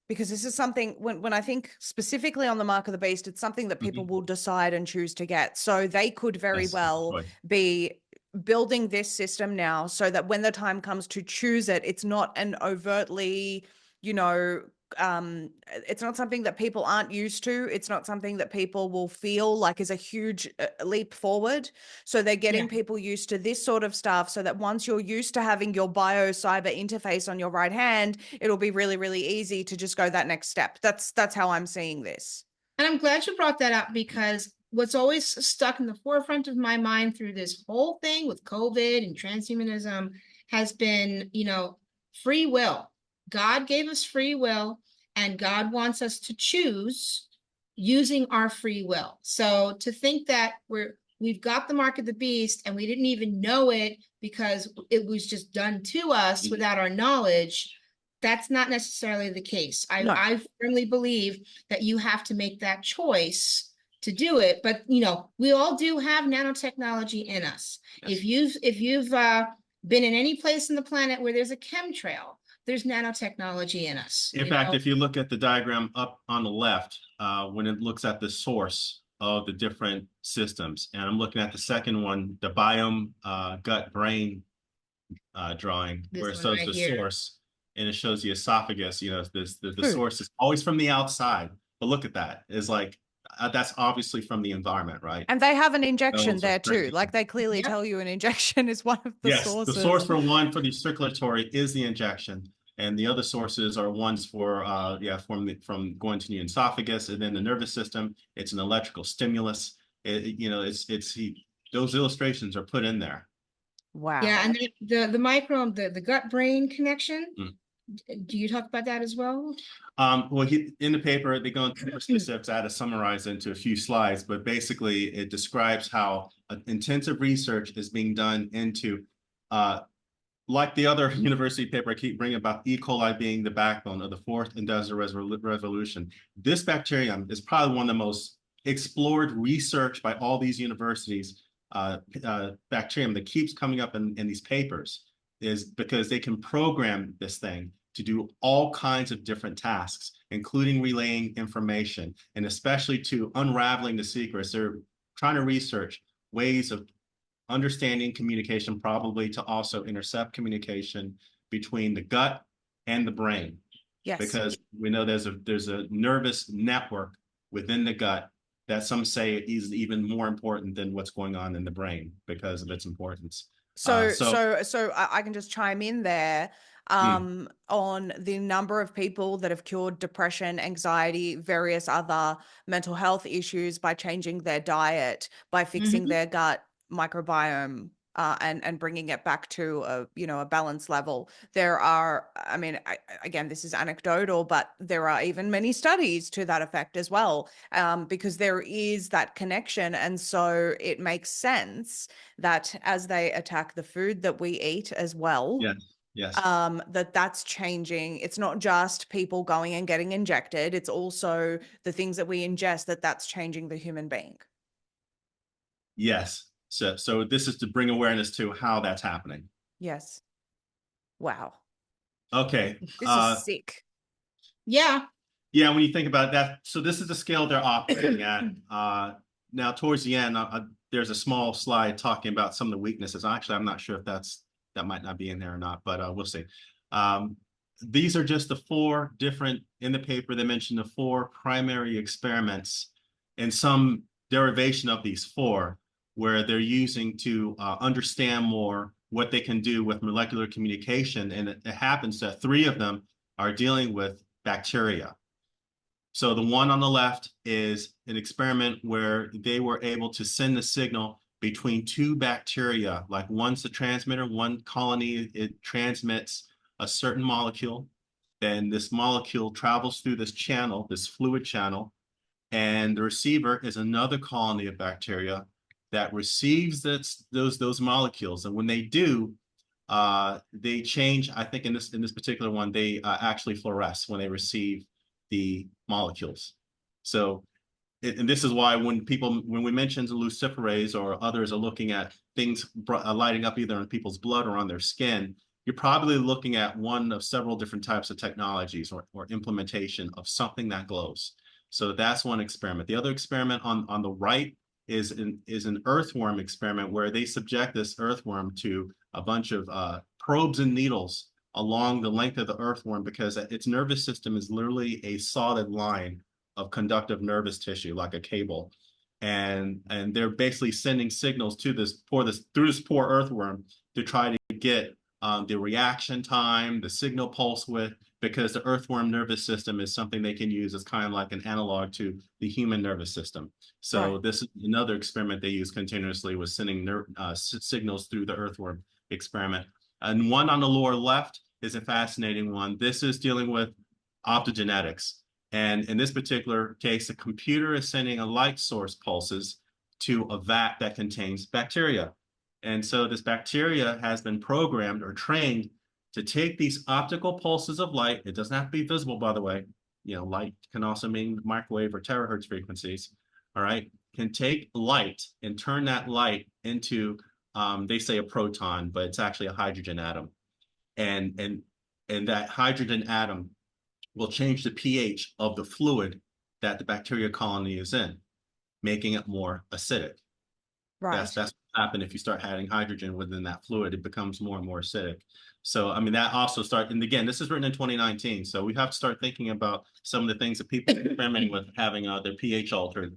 because this is something, when I think specifically on the mark of the beast, it's something that people will decide and choose to get. So they could very Yes. well Right. be building this system now so that when the time comes to choose it, it's not an overtly, you know, it's not something that people aren't used to. It's not something that people will feel like is a huge leap forward. So they're Yeah. getting people used to this sort of stuff so that once you're used to having your bio cyber interface on your right hand, it'll be really, really easy to just go that next step. That's how I'm seeing this. And I'm glad you brought that up, because what's always stuck in the forefront of my mind through this whole thing with COVID and transhumanism has been, free will. God gave us free will, and God wants us to choose using our free will. So to think that we've got the mark of the beast and we didn't even know it because it was just done to us without our knowledge, that's not necessarily the case. No. I firmly believe that you have to make that choice to do it. But we all do have nanotechnology in us. Yes. If you've been in any place in the planet where there's a chemtrail, there's nanotechnology in us. In fact, if you look at the diagram up on the left, when it looks at the source of the different systems, and I'm looking at the second one, the biome gut brain drawing, This where it one shows right the here. source, and it shows the esophagus. The Food. source is always from the outside, but look at that. It's like that's obviously from the environment, right? And they have an injection Those are there too. great. Like they clearly Yep. tell you an injection is one of the Yes, the source sources. for one for the circulatory is the injection, and the other sources are ones for from going to the esophagus and then the nervous system. It's an electrical stimulus. Those illustrations are put in there. Wow. Yeah, and the microbe, the gut brain connection. Mm. Do you talk about that as well? Well, in the paper, they go into specifics. I had to summarize into a few slides, but basically it describes how intensive research is being done into, like the other university paper I keep bringing about E. coli being the backbone of the fourth industrial revolution. This bacterium is probably one of the most explored research by all these universities. Bacterium that keeps coming up in these papers is because they can program this thing to do all kinds of different tasks, including relaying information, and especially to unraveling the secrets. They're trying to research ways of understanding communication, probably to also intercept communication between the gut and the brain. Yes. Because we know there's a nervous network within the gut that some say is even more important than what's going on in the brain because of its importance. So I can just chime in there on the number of people that have cured depression, anxiety, various other mental health issues by changing their diet, by fixing their gut microbiome, and bringing it back to a balanced level. There are, I mean, again, this is anecdotal, but there are even many studies to that effect as well, because there is that connection. And so it makes sense that as they attack the food that we eat as well, yes, that's changing. It's not just people going and getting injected. It's also the things that we ingest that's changing the human being. yes. So this is to bring awareness to how that's happening. Yes. Wow. Okay. This is sick. Yeah. Yeah, when you think about that, so this is the scale they're operating at. Now, towards the end, there's a small slide talking about some of the weaknesses. Actually, I'm not sure if that might not be in there or not, but we'll see. These are just the four different, in the paper, they mentioned the four primary experiments and some derivation of these four, where they're using to understand more what they can do with molecular communication. And it happens that three of them are dealing with bacteria. So the one on the left is an experiment where they were able to send a signal between two bacteria, like one's the transmitter, one colony, it transmits a certain molecule. Then this molecule travels through this channel, this fluid channel, And the receiver is another colony of bacteria that receives those molecules. And when they do, they change. I think in this particular one, they actually fluoresce when they receive the molecules. So, and this is why when we mention luciferase or others are looking at things lighting up either in people's blood or on their skin, you're probably looking at one of several different types of technologies or implementation of something that glows. So that's one experiment. The other experiment on the right is an earthworm experiment where they subject this earthworm to a bunch of probes and needles along the length of the earthworm, because its nervous system is literally a solid line of conductive nervous tissue, like a cable. And they're basically sending signals to through this poor earthworm to try to get the reaction time, the signal pulse width, because the earthworm nervous system is something they can use as kind of like an analog to the human nervous system. So this is another experiment they use continuously, was sending signals through the earthworm experiment. And one on the lower left is a fascinating one. This is dealing with optogenetics. And in this particular case, the computer is sending a light source pulses to a vat that contains bacteria. And so this bacteria has been programmed or trained to take these optical pulses of light. It doesn't have to be visible, by the way. You know, light can also mean microwave or terahertz frequencies. All right, can take light and turn that light into, they say a proton, but it's actually a hydrogen atom. And that hydrogen atom will change the pH of the fluid that the bacteria colony is in, making it more acidic. Right. That's what happens if you start adding hydrogen within that fluid. It becomes more and more acidic. So, I mean, that also starts, and again, this is written in 2019. So we have to start thinking about some of the things that people are experimenting with, having their pH altered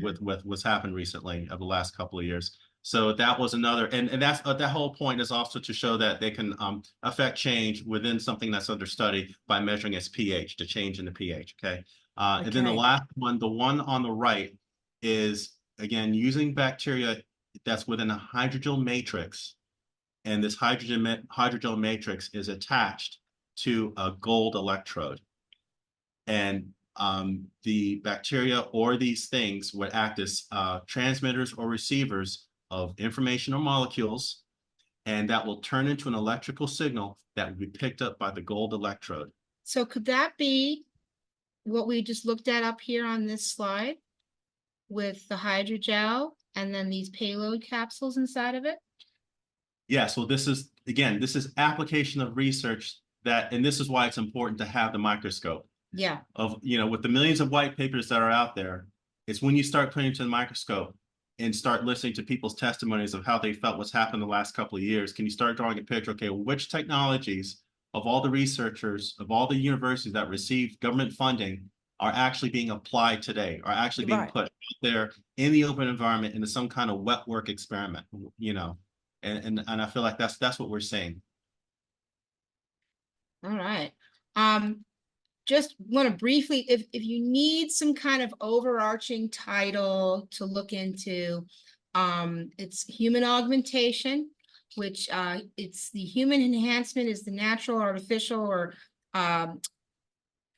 with what's happened recently over the last couple of years. So that was another, and that's that whole point is also to show that they can affect change within something that's under study by measuring its pH, the change in the pH. Okay. And then the last one, the one on the right, is again using bacteria that's within a hydrogel matrix, and this hydrogel matrix is attached to a gold electrode, and the bacteria or these things would act as transmitters or receivers of information or molecules, and that will turn into an electrical signal that will be picked up by the gold electrode. So could that be what we just looked at up here on this slide with the hydrogel and then these payload capsules inside of it? Yes, well, this is application of research that, and this is why it's important to have the microscope. Yeah. With the millions of white papers that are out there, it's when you start putting it to the microscope and start listening to people's testimonies of how they felt what's happened the last couple of years, can you start drawing a picture, okay, which technologies of all the researchers, of all the universities that receive government funding are actually being applied today, are actually being put out there in the open environment into some kind of wet work experiment, and I feel like that's what we're seeing. All right. Just want to briefly, if you need some kind of overarching title to look into, it's human augmentation, which it's the human enhancement is the natural, artificial, or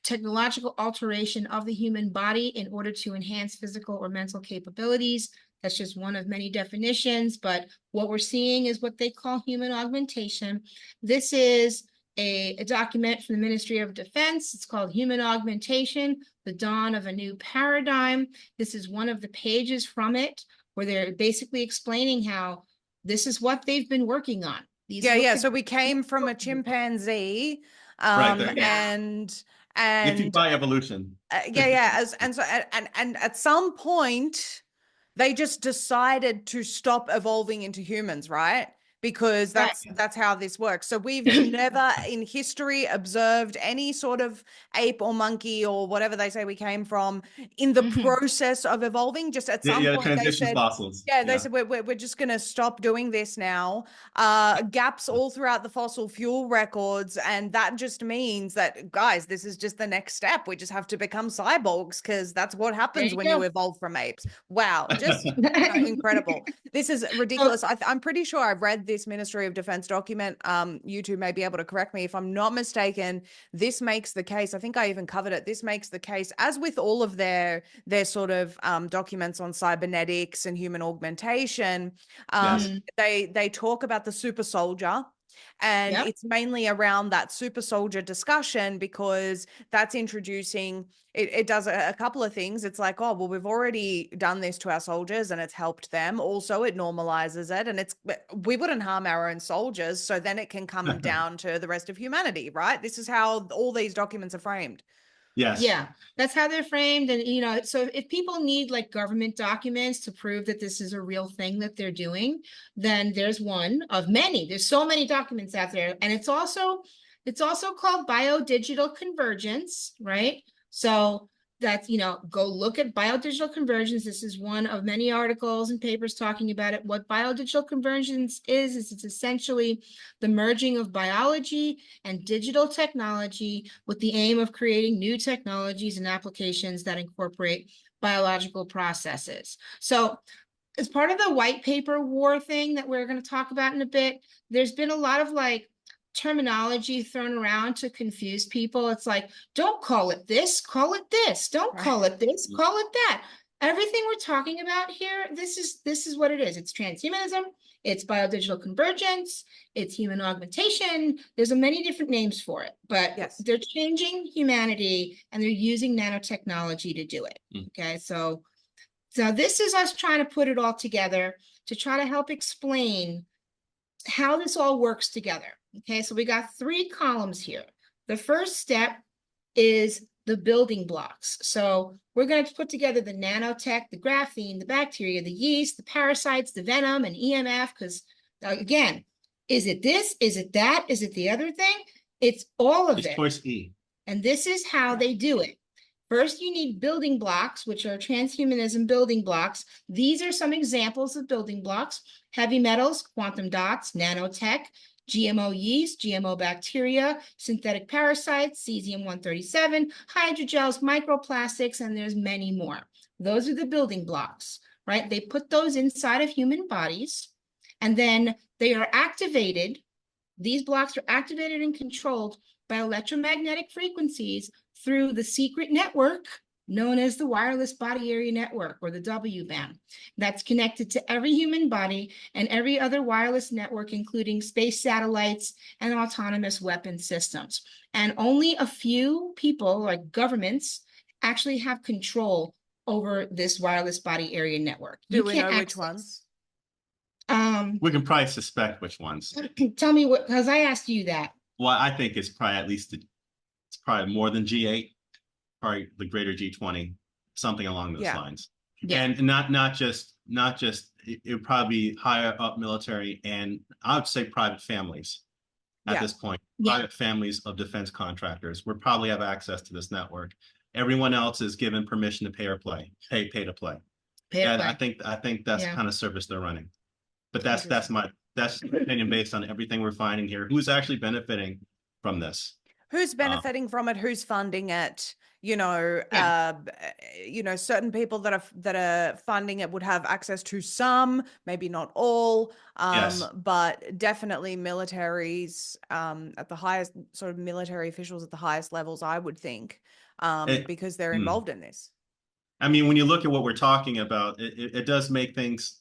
technological alteration of the human body in order to enhance physical or mental capabilities. That's just one of many definitions, but what we're seeing is what they call human augmentation. This is a document from the Ministry of Defense. It's called Human Augmentation, the Dawn of a New Paradigm. This is one of the pages from it where they're basically explaining how this is what they've been working on. So we came from a chimpanzee, and if you buy evolution. And at some point, they just decided to stop evolving into humans, right? Because that's how this works. So we've never in history observed any sort of ape or monkey or whatever they say we came from in the process of evolving. Just at some point they said, fossils. they said we're just going to stop doing this now. Gaps all throughout the fossil fuel records, and that just means that, guys, this is just the next step. We just have to become cyborgs because that's what happens when you evolve from apes. Wow, just incredible. This is ridiculous. I'm pretty sure I've read this Ministry of Defense document, you two may be able to correct me if I'm not mistaken, this makes the case, I think I even covered it, this makes the case, as with all of their sort of documents on cybernetics and human augmentation, Yes. they talk about the super soldier. And Yep. it's mainly around that super soldier discussion, because that's introducing, it does a couple of things. It's like, oh, well, we've already done this to our soldiers and it's helped them. Also, it normalizes it, and we wouldn't harm our own soldiers. So then it can come down to the rest of humanity, right? This is how all these documents are framed. Yes. Yeah, that's how they're framed. And, you know, so if people need like government documents to prove that this is a real thing that they're doing, then there's one of many. There's so many documents out there. And it's also called biodigital convergence, right? So that's, you know, go look at biodigital convergence. This is one of many articles and papers talking about it. What biodigital convergence is it's essentially the merging of biology and digital technology with the aim of creating new technologies and applications that incorporate biological processes. So as part of the white paper war thing that we're going to talk about in a bit, there's been a lot of like terminology thrown around to confuse people. It's like, don't call it this, call it this. Don't call it this, call it that. Everything we're talking about here, this is what it is. It's transhumanism, it's biodigital convergence, it's human augmentation. There's many different names for it, but Yes. they're changing humanity and they're using nanotechnology to do it. Okay, so this is us trying to put it all together to try to help explain how this all works together. Okay, so we got 3 columns here. The first step is the building blocks. So we're going to put together the nanotech, the graphene, the bacteria, the yeast, the parasites, the venom, and EMF, because again, is it this? Is it that? Is it the other thing? It's all of it. Choice E. And this is how they do it. First, you need building blocks, which are transhumanism building blocks. These are some examples of building blocks: heavy metals, quantum dots, nanotech, GMO yeast, GMO bacteria, synthetic parasites, cesium-137, hydrogels, microplastics, and there's many more. Those are the building blocks, right? They put those inside of human bodies, and then they are activated. These blocks are activated and controlled by electromagnetic frequencies through the secret network known as the wireless body area network, or the W-band, that's connected to every human body and every other wireless network, including space satellites and autonomous weapon systems. And only a few people, like governments, actually have control over this wireless body area network. Do we know which ones? We can probably suspect which ones. Tell me what, because I asked you that. Well, I think it's probably it's probably more than G8, probably the greater G20, something along those lines. Yeah. And not just it would probably be higher up military, and I would say private families at this point. Private families of defense contractors would probably have access to this network. Everyone else is given permission to pay to play. And I think that's the kind of service they're running. But that's my opinion based on everything we're finding here. Who's actually benefiting from this? Who's benefiting from it? Who's funding it? Certain people that are funding it would have access to some, maybe not all, but definitely militaries at the highest, sort of military officials at the highest levels, I would think, because they're involved in this. I mean, when you look at what we're talking about, it does make things.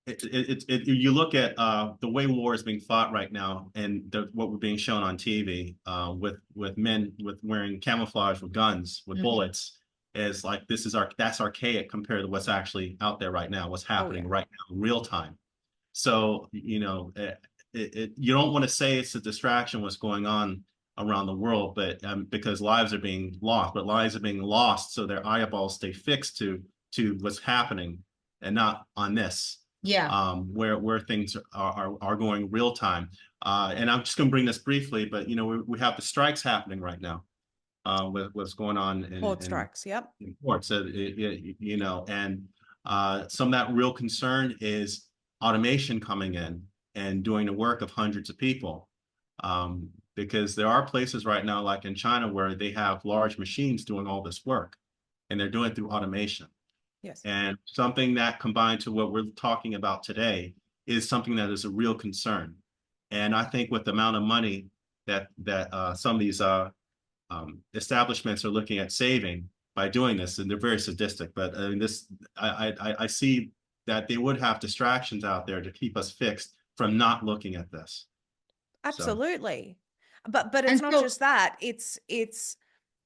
You look at the way war is being fought right now, and what we're being shown on TV with men wearing camouflage with guns with bullets, is like that's archaic compared to what's actually out there right now, what's happening right now in real time. So you don't want to say it's a distraction what's going on around the world, but because lives are being lost, so their eyeballs stay fixed to what's happening and not on this. Where things are going real time. And I'm just going to bring this briefly, but we have the strikes happening right now with what's going on in port strikes. In ports. So and some of that real concern is automation coming in and doing the work of hundreds of people, because there are places right now, like in China, where they have large machines doing all this work, and they're doing it through automation. Yes. And something that combined to what we're talking about today is something that is a real concern. And I think with the amount of money that some of these establishments are looking at saving by doing this, and they're very sadistic, but I mean, I see that they would have distractions out there to keep us fixed from not looking at this. Absolutely. But it's And not so, just that.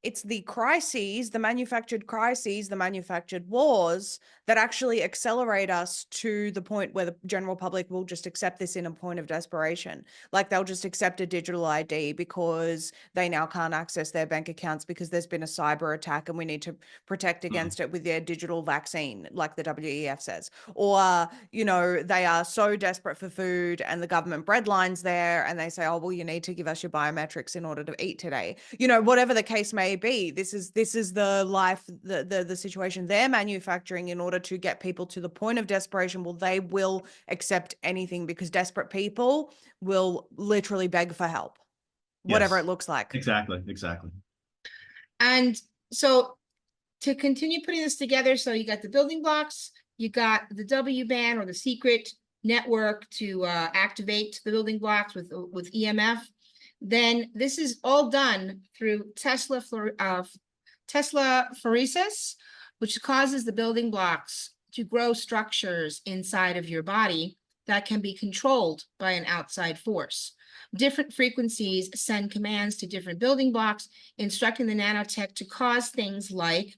It's the crises, the manufactured crises, the manufactured wars that actually accelerate us to the point where the general public will just accept this in a point of desperation. Like they'll just accept a digital ID because they now can't access their bank accounts because there's been a cyber attack and we need to protect against it with their digital vaccine, like the WEF says. Or, you know, they are so desperate for food and the government breadline's there and they say, oh, well, you need to give us your biometrics in order to eat today. You know, whatever the case may be, this is the life, the situation they're manufacturing in order to get people to the point of desperation. Well, they will accept anything because desperate people will literally beg for help, whatever Yes, it looks like. exactly. and so to continue putting this together, so you got the building blocks, you got the W-band or the secret network to activate the building blocks with EMF. Then this is all done through Tesla phoresis, which causes the building blocks to grow structures inside of your body that can be controlled by an outside force. Different frequencies send commands to different building blocks, instructing the nanotech to cause things like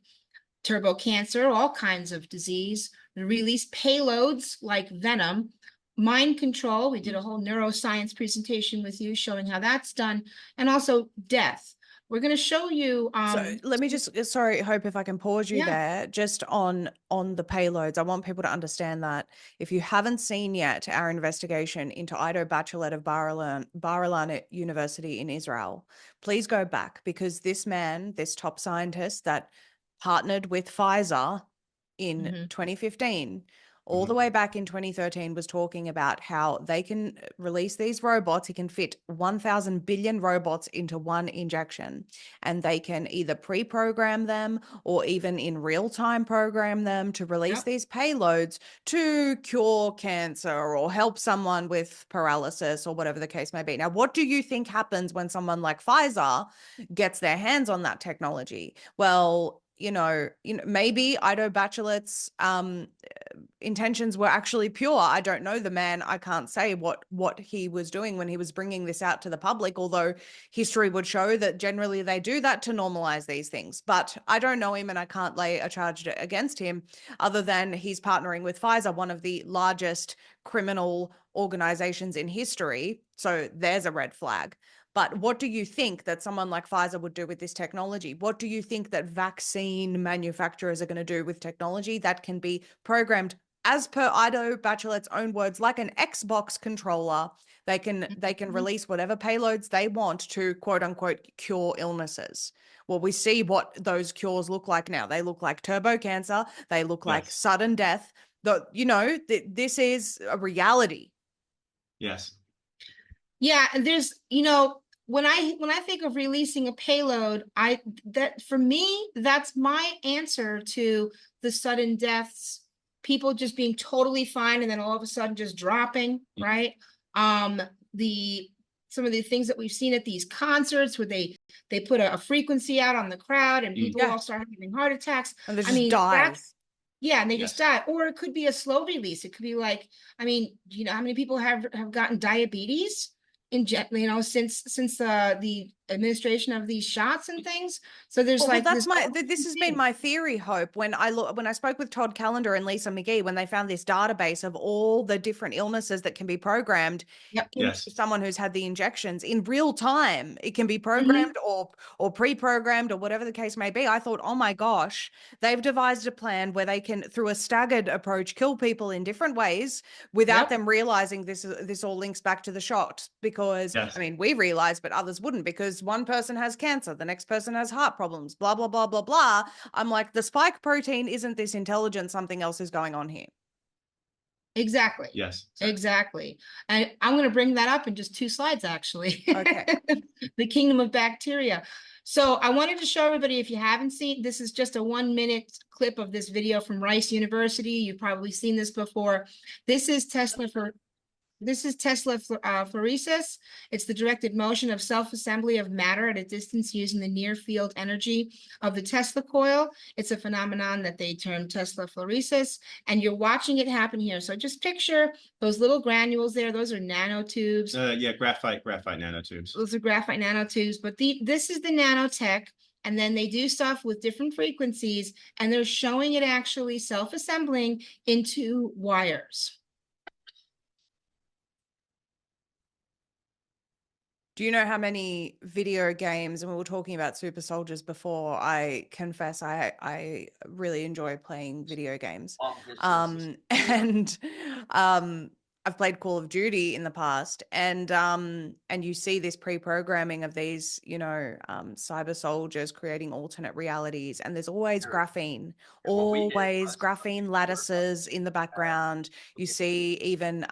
turbo cancer, all kinds of disease, release payloads like venom, mind control. We did a whole neuroscience presentation with you showing how that's done, and also death. We're going to show you. So let me just, sorry, Hope, if I can pause you there, just on the payloads. I want people to understand that if you haven't seen yet our investigation into Ido Bachelet of Bar-Ilan University in Israel, please go back, because this man, this top scientist that partnered with Pfizer in 2015, all the way back in 2013, was talking about how they can release these robots. He can fit 1,000 billion robots into one injection, and they can either pre-program them or even in real time program them to release these payloads to cure cancer or help someone with paralysis or whatever the case may be. Now, what do you think happens when someone like Pfizer gets their hands on that technology? Well, maybe Ido Bachelet's intentions were actually pure. I don't know the man. I can't say what he was doing when he was bringing this out to the public, although history would show that generally they do that to normalize these things. But I don't know him and I can't lay a charge against him other than he's partnering with Pfizer, one of the largest criminal organizations in history. So there's a red flag. But what do you think that someone like Pfizer would do with this technology? What do you think that vaccine manufacturers are going to do with technology that can be programmed, as per Ido Bachelet's own words, like an Xbox controller? They can release whatever payloads they want to quote unquote cure illnesses. Well, we see what those cures look like now. They look like turbo cancer. They look like sudden death. This is a reality. Yes. Yeah, and there's, when I think of releasing a payload, for me, that's my answer to the sudden deaths, people just being totally fine and then all of a sudden just dropping, right? Some of the things that we've seen at these concerts where they put a frequency out on the crowd and people all start having heart attacks. And they just die. And they just die. Or it could be a slow release. It could be like, how many people have gotten diabetes since the administration of these shots and things? So there's this has been my theory, Hope. When I spoke with Todd Callender and Lisa McGee, when they found this database of all the different illnesses that can be programmed into someone who's had the injections in real time, it can be programmed or pre-programmed or whatever the case may be. I thought, oh my gosh, they've devised a plan where they can, through a staggered approach, kill people in different ways without them realizing this all links back to the shot. Because we realize, but others wouldn't, because one person has cancer, the next person has heart problems, blah, blah, blah, blah, blah. I'm like, the spike protein isn't this intelligent. Something else is going on here. Exactly. Yes. Exactly. And I'm going to bring that up in just 2 slides, actually. Okay. The kingdom of bacteria. So I wanted to show everybody, if you haven't seen, this is just a 1-minute clip of this video from Rice University. You've probably seen this before. This is Tesla This is Tesla phoresis. It's the directed motion of self-assembly of matter at a distance using the near field energy of the Tesla coil. It's a phenomenon that they term Tesla phoresis, and you're watching it happen here. So just picture those little granules there. Those are nanotubes. Yeah, graphite nanotubes. Those are graphite nanotubes, but this is the nanotech. And then they do stuff with different frequencies, and they're showing it actually self-assembling into wires. Do you know how many video games, and we were talking about super soldiers before, I confess I really enjoy playing video games. And I've played Call of Duty in the past, and you see this pre-programming of these, cyber soldiers creating alternate realities, and there's always graphene, always graphene lattices in the background. You see even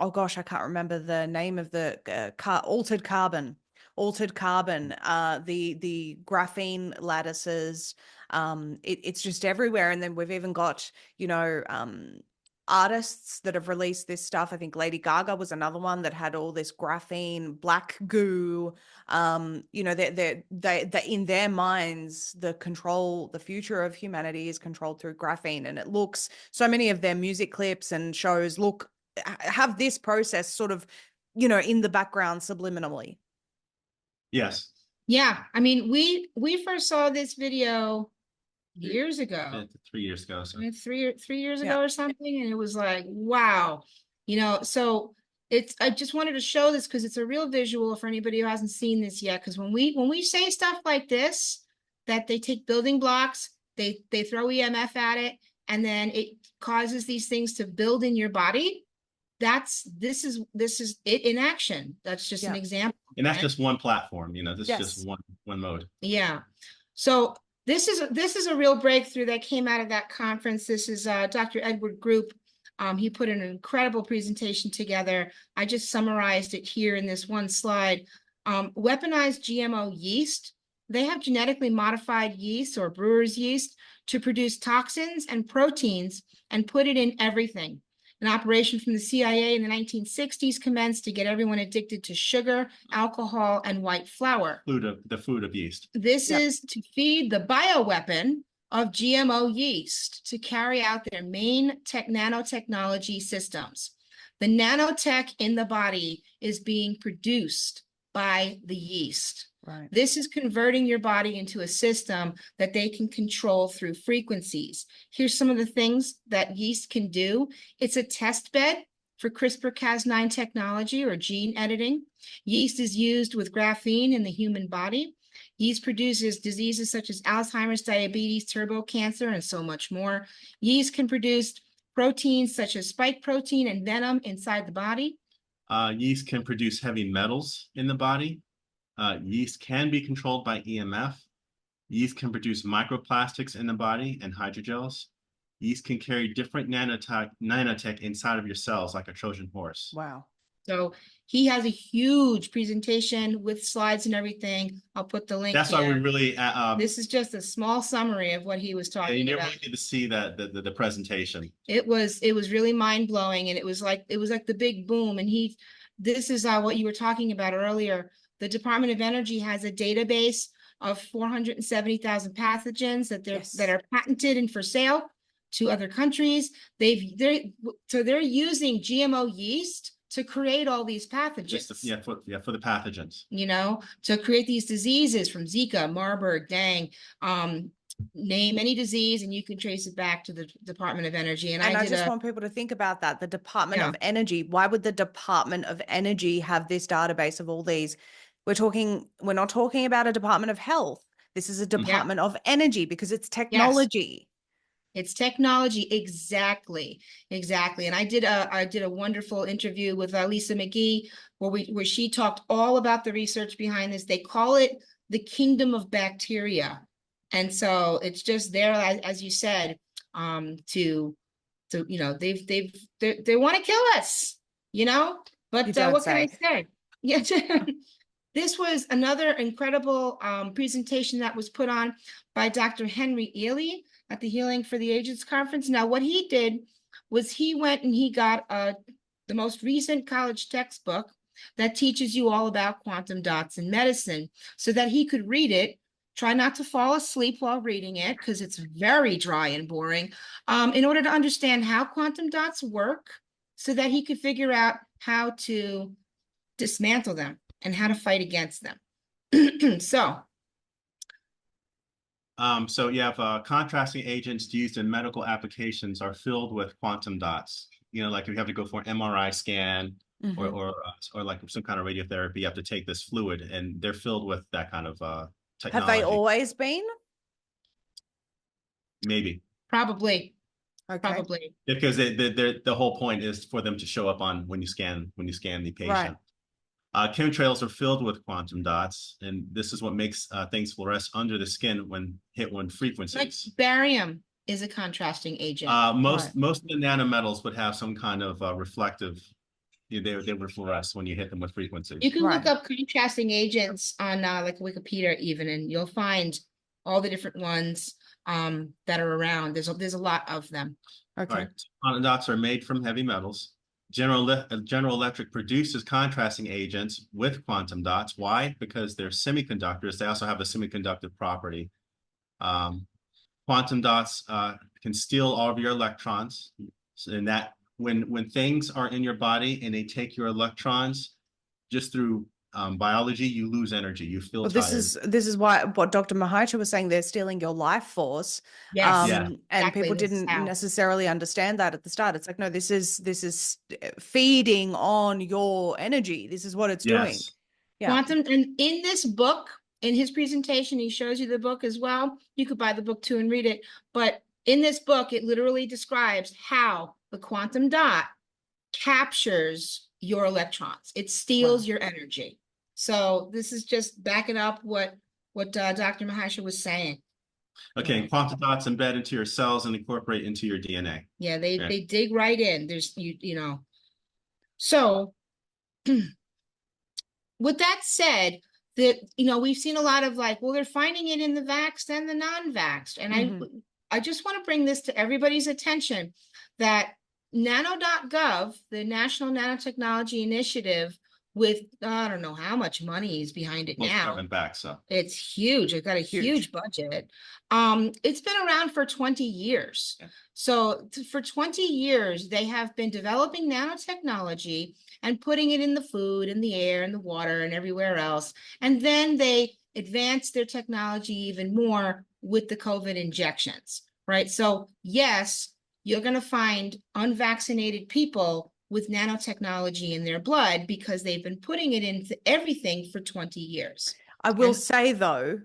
oh gosh, I can't remember the name of the altered carbon, the graphene lattices. It's just everywhere. And then we've even got, artists that have released this stuff. I think Lady Gaga was another one that had all this graphene, black goo. They in their minds, the future of humanity is controlled through graphene, and it looks, so many of their music clips and shows have this process sort of, in the background subliminally. Yes. Yeah, I mean, we first saw this video years ago. 3 years ago. So. I mean, three years ago or something, and it was like, wow, so I just wanted to show this because it's a real visual for anybody who hasn't seen this yet. Because when we say stuff like this, that they take building blocks, they throw EMF at it, and then it causes these things to build in your body. This is it in action. That's just an example. And that's just one platform, this is just one mode. Yeah. So this is a real breakthrough that came out of that conference. This is Dr. Edward Group. He put an incredible presentation together. I just summarized it here in this one slide. Weaponized GMO yeast. They have genetically modified yeast or brewer's yeast to produce toxins and proteins and put it in everything. An operation from the CIA in the 1960s commenced to get everyone addicted to sugar, alcohol, and white flour. The food of yeast. This is to feed the bioweapon of GMO yeast to carry out their main nanotechnology systems. The nanotech in the body is being produced by the yeast. Right. This is converting your body into a system that they can control through frequencies. Here's some of the things that yeast can do. It's a test bed for CRISPR-Cas9 technology or gene editing. Yeast is used with graphene in the human body. Yeast produces diseases such as Alzheimer's, diabetes, turbo cancer, and so much more. Yeast can produce proteins such as spike protein and venom inside the body. Yeast can produce heavy metals in the body. Yeast can be controlled by EMF. Yeast can produce microplastics in the body and hydrogels. Yeast can carry different nanotech inside of your cells like a Trojan horse. Wow. So he has a huge presentation with slides and everything. I'll put the link That's here. why we really... this is just a small summary of what he was talking you about. never need to see the presentation. It was really mind-blowing, and it was like the big boom. And this is what you were talking about earlier. The Department of Energy has a database of 470,000 pathogens that are patented and for sale to other countries. They're using GMO yeast to create all these pathogens. For the pathogens. To create these diseases from Zika, Marburg, Dengue, name any disease and you can trace it back to the Department of Energy. And I just want people to think about that. The Department of Energy. Why would the Department of Energy have this database of all these? We're not talking about a Department of Health. This is a Department of Energy because it's technology. Yes. It's technology. Exactly. And I did a wonderful interview with Lisa McGee where she talked all about the research behind this. They call it the kingdom of bacteria. And so it's just there, as you said, they want to kill us, but what can I say? Yeah. This was another incredible presentation that was put on by Dr. Henry Ely at the Healing for the Ages conference. Now, what he did was he went and he got a the most recent college textbook that teaches you all about quantum dots in medicine, so that he could read it. Try not to fall asleep while reading it because it's very dry and boring, in order to understand how quantum dots work, so that he could figure out how to dismantle them and how to fight against them. So you have contrasting agents used in medical applications are filled with quantum dots. You know, like if you have to go for an MRI scan Mhm. or like some kind of radiotherapy, you have to take this fluid, and they're filled with that kind of Have they technology. always been? Maybe Probably, Okay. probably. because the whole point is for them to show up on when you scan the patient. Chemtrails are filled with quantum dots, and this is what makes things fluoresce under the skin when hit one Like frequencies. barium is a contrasting agent. Most of the nanometals would have some kind of reflective. They would fluoresce when you hit them with frequencies. You can look Right. up contrasting agents on like Wikipedia even, and you'll find all the different ones that are around. There's a lot of them. Okay. Right. Quantum dots are made from heavy metals. General Electric produces contrasting agents with quantum dots. Why? Because they're semiconductors. They also have a semiconductive property. Quantum dots can steal all of your electrons, and that when things are in your body and they take your electrons, just through biology, you lose energy. You feel Well, tired. this is why what Dr. Mahacha was saying, they're stealing your life force. Yes. Yeah. And Exactly, people this is didn't how. necessarily understand that at the start. It's like, no, this is feeding on your energy. This is what it's doing. Yes. Yeah. Quantum, and in this book, in his presentation, he shows you the book as well. You could buy the book too and read it. But in this book, it literally describes how the quantum dot captures your electrons. It steals Wow. your energy. So this is just backing up what Dr. Mahasha was saying. Okay. And quantum dots embed into your cells and incorporate into your DNA. Yeah, they Yeah. they dig right in. There's you know. So with that said, that we've seen a lot of like, well, they're finding it in the vaxxed and the non-vaxxed. And Mhm. I just want to bring this to everybody's attention that nano.gov, the National Nanotechnology Initiative, with I don't know how much money is behind it Most now. coming back. So It's huge. It's got a Huge. huge budget. It's been around for 20 years. Yeah. So for 20 years, they have been developing nanotechnology and putting it in the food, in the air, in the water, and everywhere else. And then they advanced their technology even more with the COVID injections, right? So yes, you're going to find unvaccinated people with nanotechnology in their blood because they've been putting it into everything for 20 years. I will And say though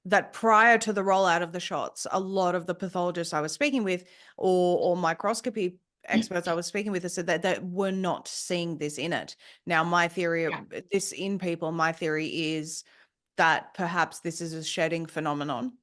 that prior to the rollout of the shots, a lot of the pathologists I was speaking with or microscopy experts I was speaking with said that we're not seeing this in it. Now, my theory Yeah. this in people, my theory is that perhaps this is a shedding phenomenon.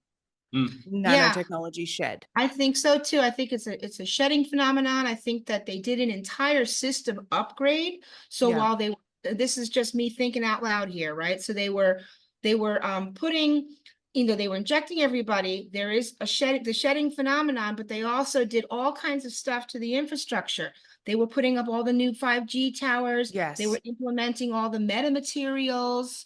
Yeah, Nanotechnology shed. I think so too. I think it's a shedding phenomenon. I think that they did an entire system upgrade. So Yeah. while this is just me thinking out loud here, right? So they were putting, they were injecting everybody. There is the shedding phenomenon, but they also did all kinds of stuff to the infrastructure. They were putting up all the new 5G towers. Yes. They were implementing all the metamaterials.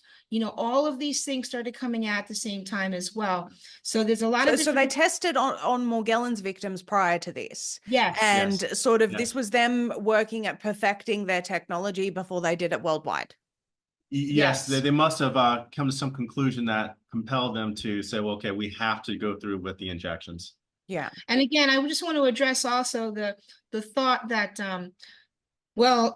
All of these things started coming out at the same time as well. So there's a lot of So they different. tested on Morgellons victims prior to this. Yes. And Yes. sort of Yes. this was them working at perfecting their technology before they did it worldwide. Yes, Yes. they must have come to some conclusion that compelled them to say, well, okay, we have to go through with the injections. Yeah. And again, I just want to address also the thought that, well,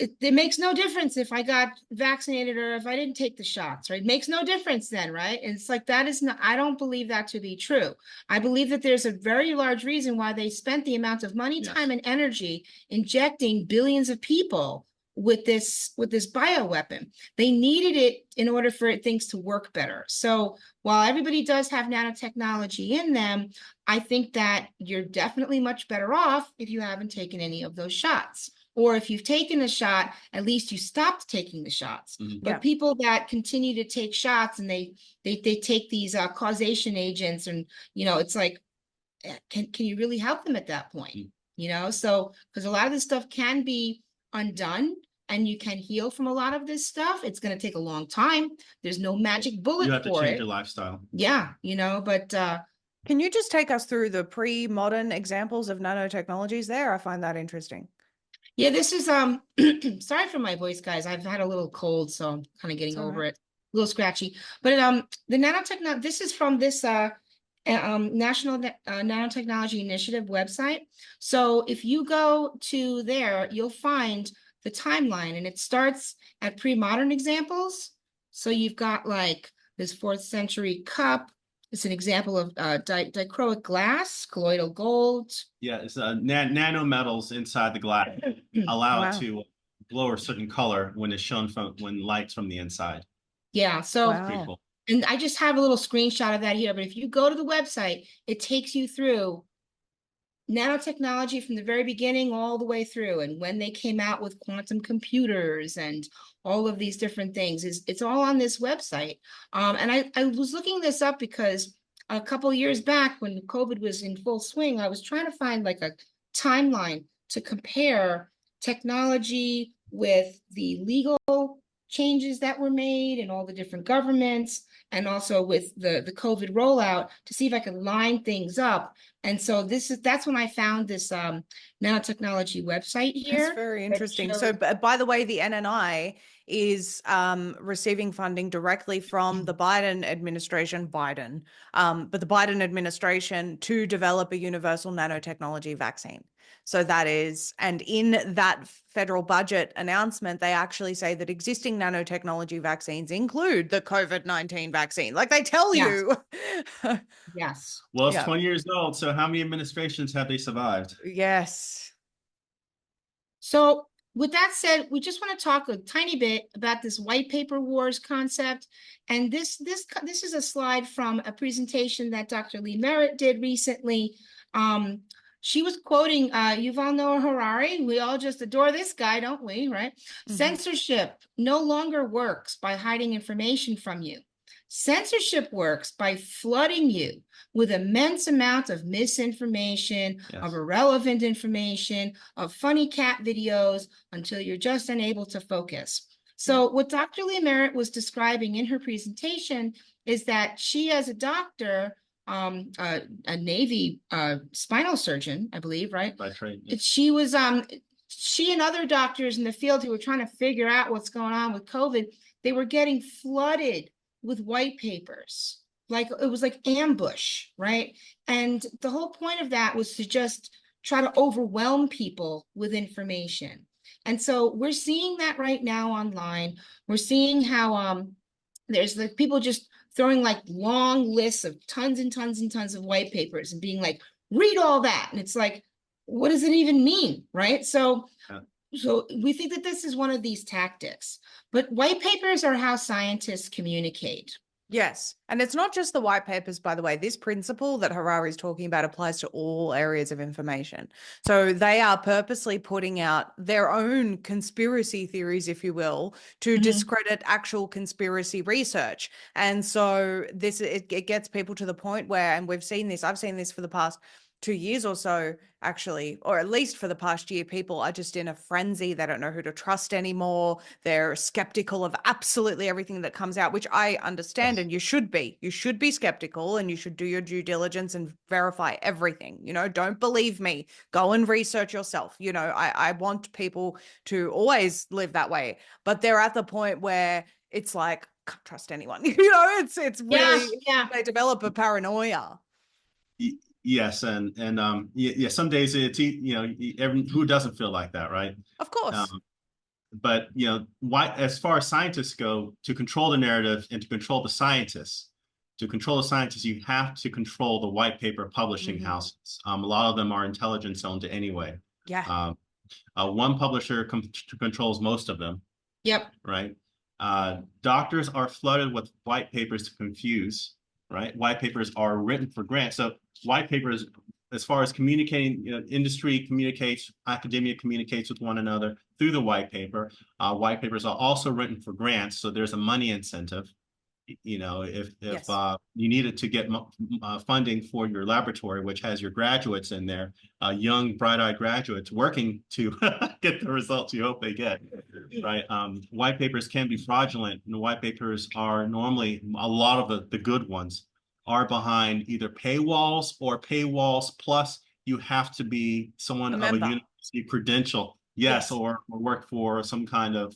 it makes no difference if I got vaccinated or if I didn't take the shots, right? It makes no difference then, right? And it's like, that is not, I don't believe that to be true. I believe that there's a very large reason why they spent the amount of money, Yes. time, and energy injecting billions of people with this bioweapon. They needed it in order for things to work better. So while everybody does have nanotechnology in them, I think that you're definitely much better off if you haven't taken any of those shots. Or if you've taken a shot, at least you stopped taking the shots. Mhm. But Yeah. people that continue to take shots and they take these causation agents, and it's like, can you really help them at that point? Mm. So because a lot of this stuff can be undone and you can heal from a lot of this stuff. It's going to take a long time. There's no magic bullet You have to for change it. your lifestyle. Yeah, you know, but Can you just take us through the pre-modern examples of nanotechnologies there? I find that interesting. yeah, this is sorry for my voice, guys. I've had a little cold, so I'm kind of It's getting all over right. it. A little scratchy. But the nanotechnology, this is from this National Nanotechnology Initiative website. So if you go to there, you'll find the timeline, and it starts at pre-modern examples. So you've got like this 4th century cup. It's an example of dichroic glass, colloidal gold. Yeah, it's nanometals inside the glass allow it Wow. to glow a certain color when it's shown from when light's from the inside. Yeah, so Pretty Wow. cool. and I just have a little screenshot of that here, but if you go to the website, it takes you through nanotechnology from the very beginning all the way through, and when they came out with quantum computers and all of these different things. It's all on this website. And I was looking this up because a couple years back when COVID was in full swing, I was trying to find like a timeline to compare technology with the legal changes that were made in all the different governments, and also with the COVID rollout, to see if I could line things up. And so that's when I found this nanotechnology website here. That's very that interesting. shows- So, by the way, the NNI is receiving funding directly from the Biden administration, but the Biden administration to develop a universal nanotechnology vaccine. So that is, and in that federal budget announcement, they actually say that existing nanotechnology vaccines include the COVID-19 vaccine. Like they tell Yes. you. Yes. Well, it's Yeah. 20 years old, so how many administrations have they survived? Yes. So with that said, we just want to talk a tiny bit about this white paper wars concept. And this is a slide from a presentation that Dr. Lee Merritt did recently. She was quoting Yuval Noah Harari. We all just adore this guy, don't we? Right? Mm-hmm. Censorship no longer works by hiding information from you. Censorship works by flooding you with immense amounts of misinformation, Yes. of irrelevant information, of funny cat videos, until you're just unable to focus. So what Dr. Lee Merritt was describing in her presentation is that she, as a doctor, a Navy spinal surgeon, I believe, right? By trade. Yeah. She was she and other doctors in the field who were trying to figure out what's going on with COVID, they were getting flooded with white papers. Like it was like ambush, right? And the whole point of that was to just try to overwhelm people with information. And so we're seeing that right now online. We're seeing how there's like people just throwing like long lists of tons and tons and tons of white papers and being like, read all that. And it's like, what does it even mean, right? So we think that this is one of these tactics, but white papers are how scientists communicate. Yes. And it's not just the white papers, by the way. This principle that Harari is talking about applies to all areas of information. So they are purposely putting out their own conspiracy theories, if you will, to discredit actual conspiracy research. And so it gets people to the point where, and we've seen this, I've seen this for the past 2 years or so, actually, or at least for the past year, people are just in a frenzy. They don't know who to trust anymore. They're skeptical of absolutely everything that comes out, which I understand. Yes. And you should be. You should be skeptical and you should do your due diligence and verify everything. Don't believe me. Go and research yourself. I want people to always live that way. But they're at the point where it's like, can't trust anyone. It's really, they develop a paranoia. Yes, and yeah, some days it's who doesn't feel like that, right? Of course. But why, as far as scientists go, to control the narrative and to control the scientists, you have to control the white paper publishing houses. A lot of them are intelligence owned anyway. Yeah. One publisher controls most of them. Yep. Right. Doctors are flooded with white papers to confuse. Right. White papers are written for grants. So white papers, as far as communicating, industry communicates, academia communicates with one another through the white paper. White papers are also written for grants. So there's a money incentive, You know, if Yes. you needed to get funding for your laboratory, which has your graduates in there, young bright-eyed graduates working to get the results you hope they get, right? White papers can be fraudulent, and white papers are normally, a lot of the good ones are behind either paywalls or paywalls plus you have to be someone A of a member. university credential, yes, or work for some kind of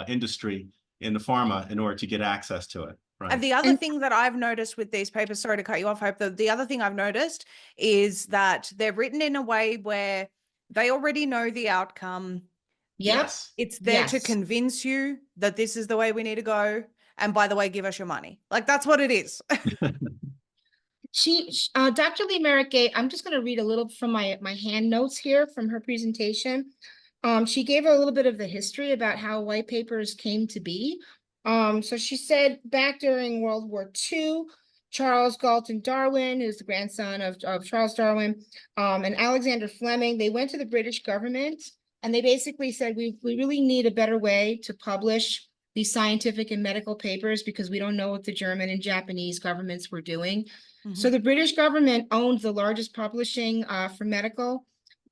industry in the pharma in order to get access to it. Right. And the other And thing that I've noticed with these papers, sorry to cut you off, Hope, the other thing I've noticed is that they're written in a way where they already know the outcome. yep, Yes. It's there to yes. convince you that this is the way we need to go. And by the way, give us your money. Like, that's what it is. Dr. Lee Merritt gave, I'm just going to read a little from my hand notes here from her presentation. She gave a little bit of the history about how white papers came to be. So she said back during World War II, Charles Galton Darwin, who's the grandson of Charles Darwin, and Alexander Fleming, they went to the British government and they basically said, we really need a better way to publish these scientific and medical papers because we don't know what the German and Japanese governments were doing. So the British government owned the largest publishing for medical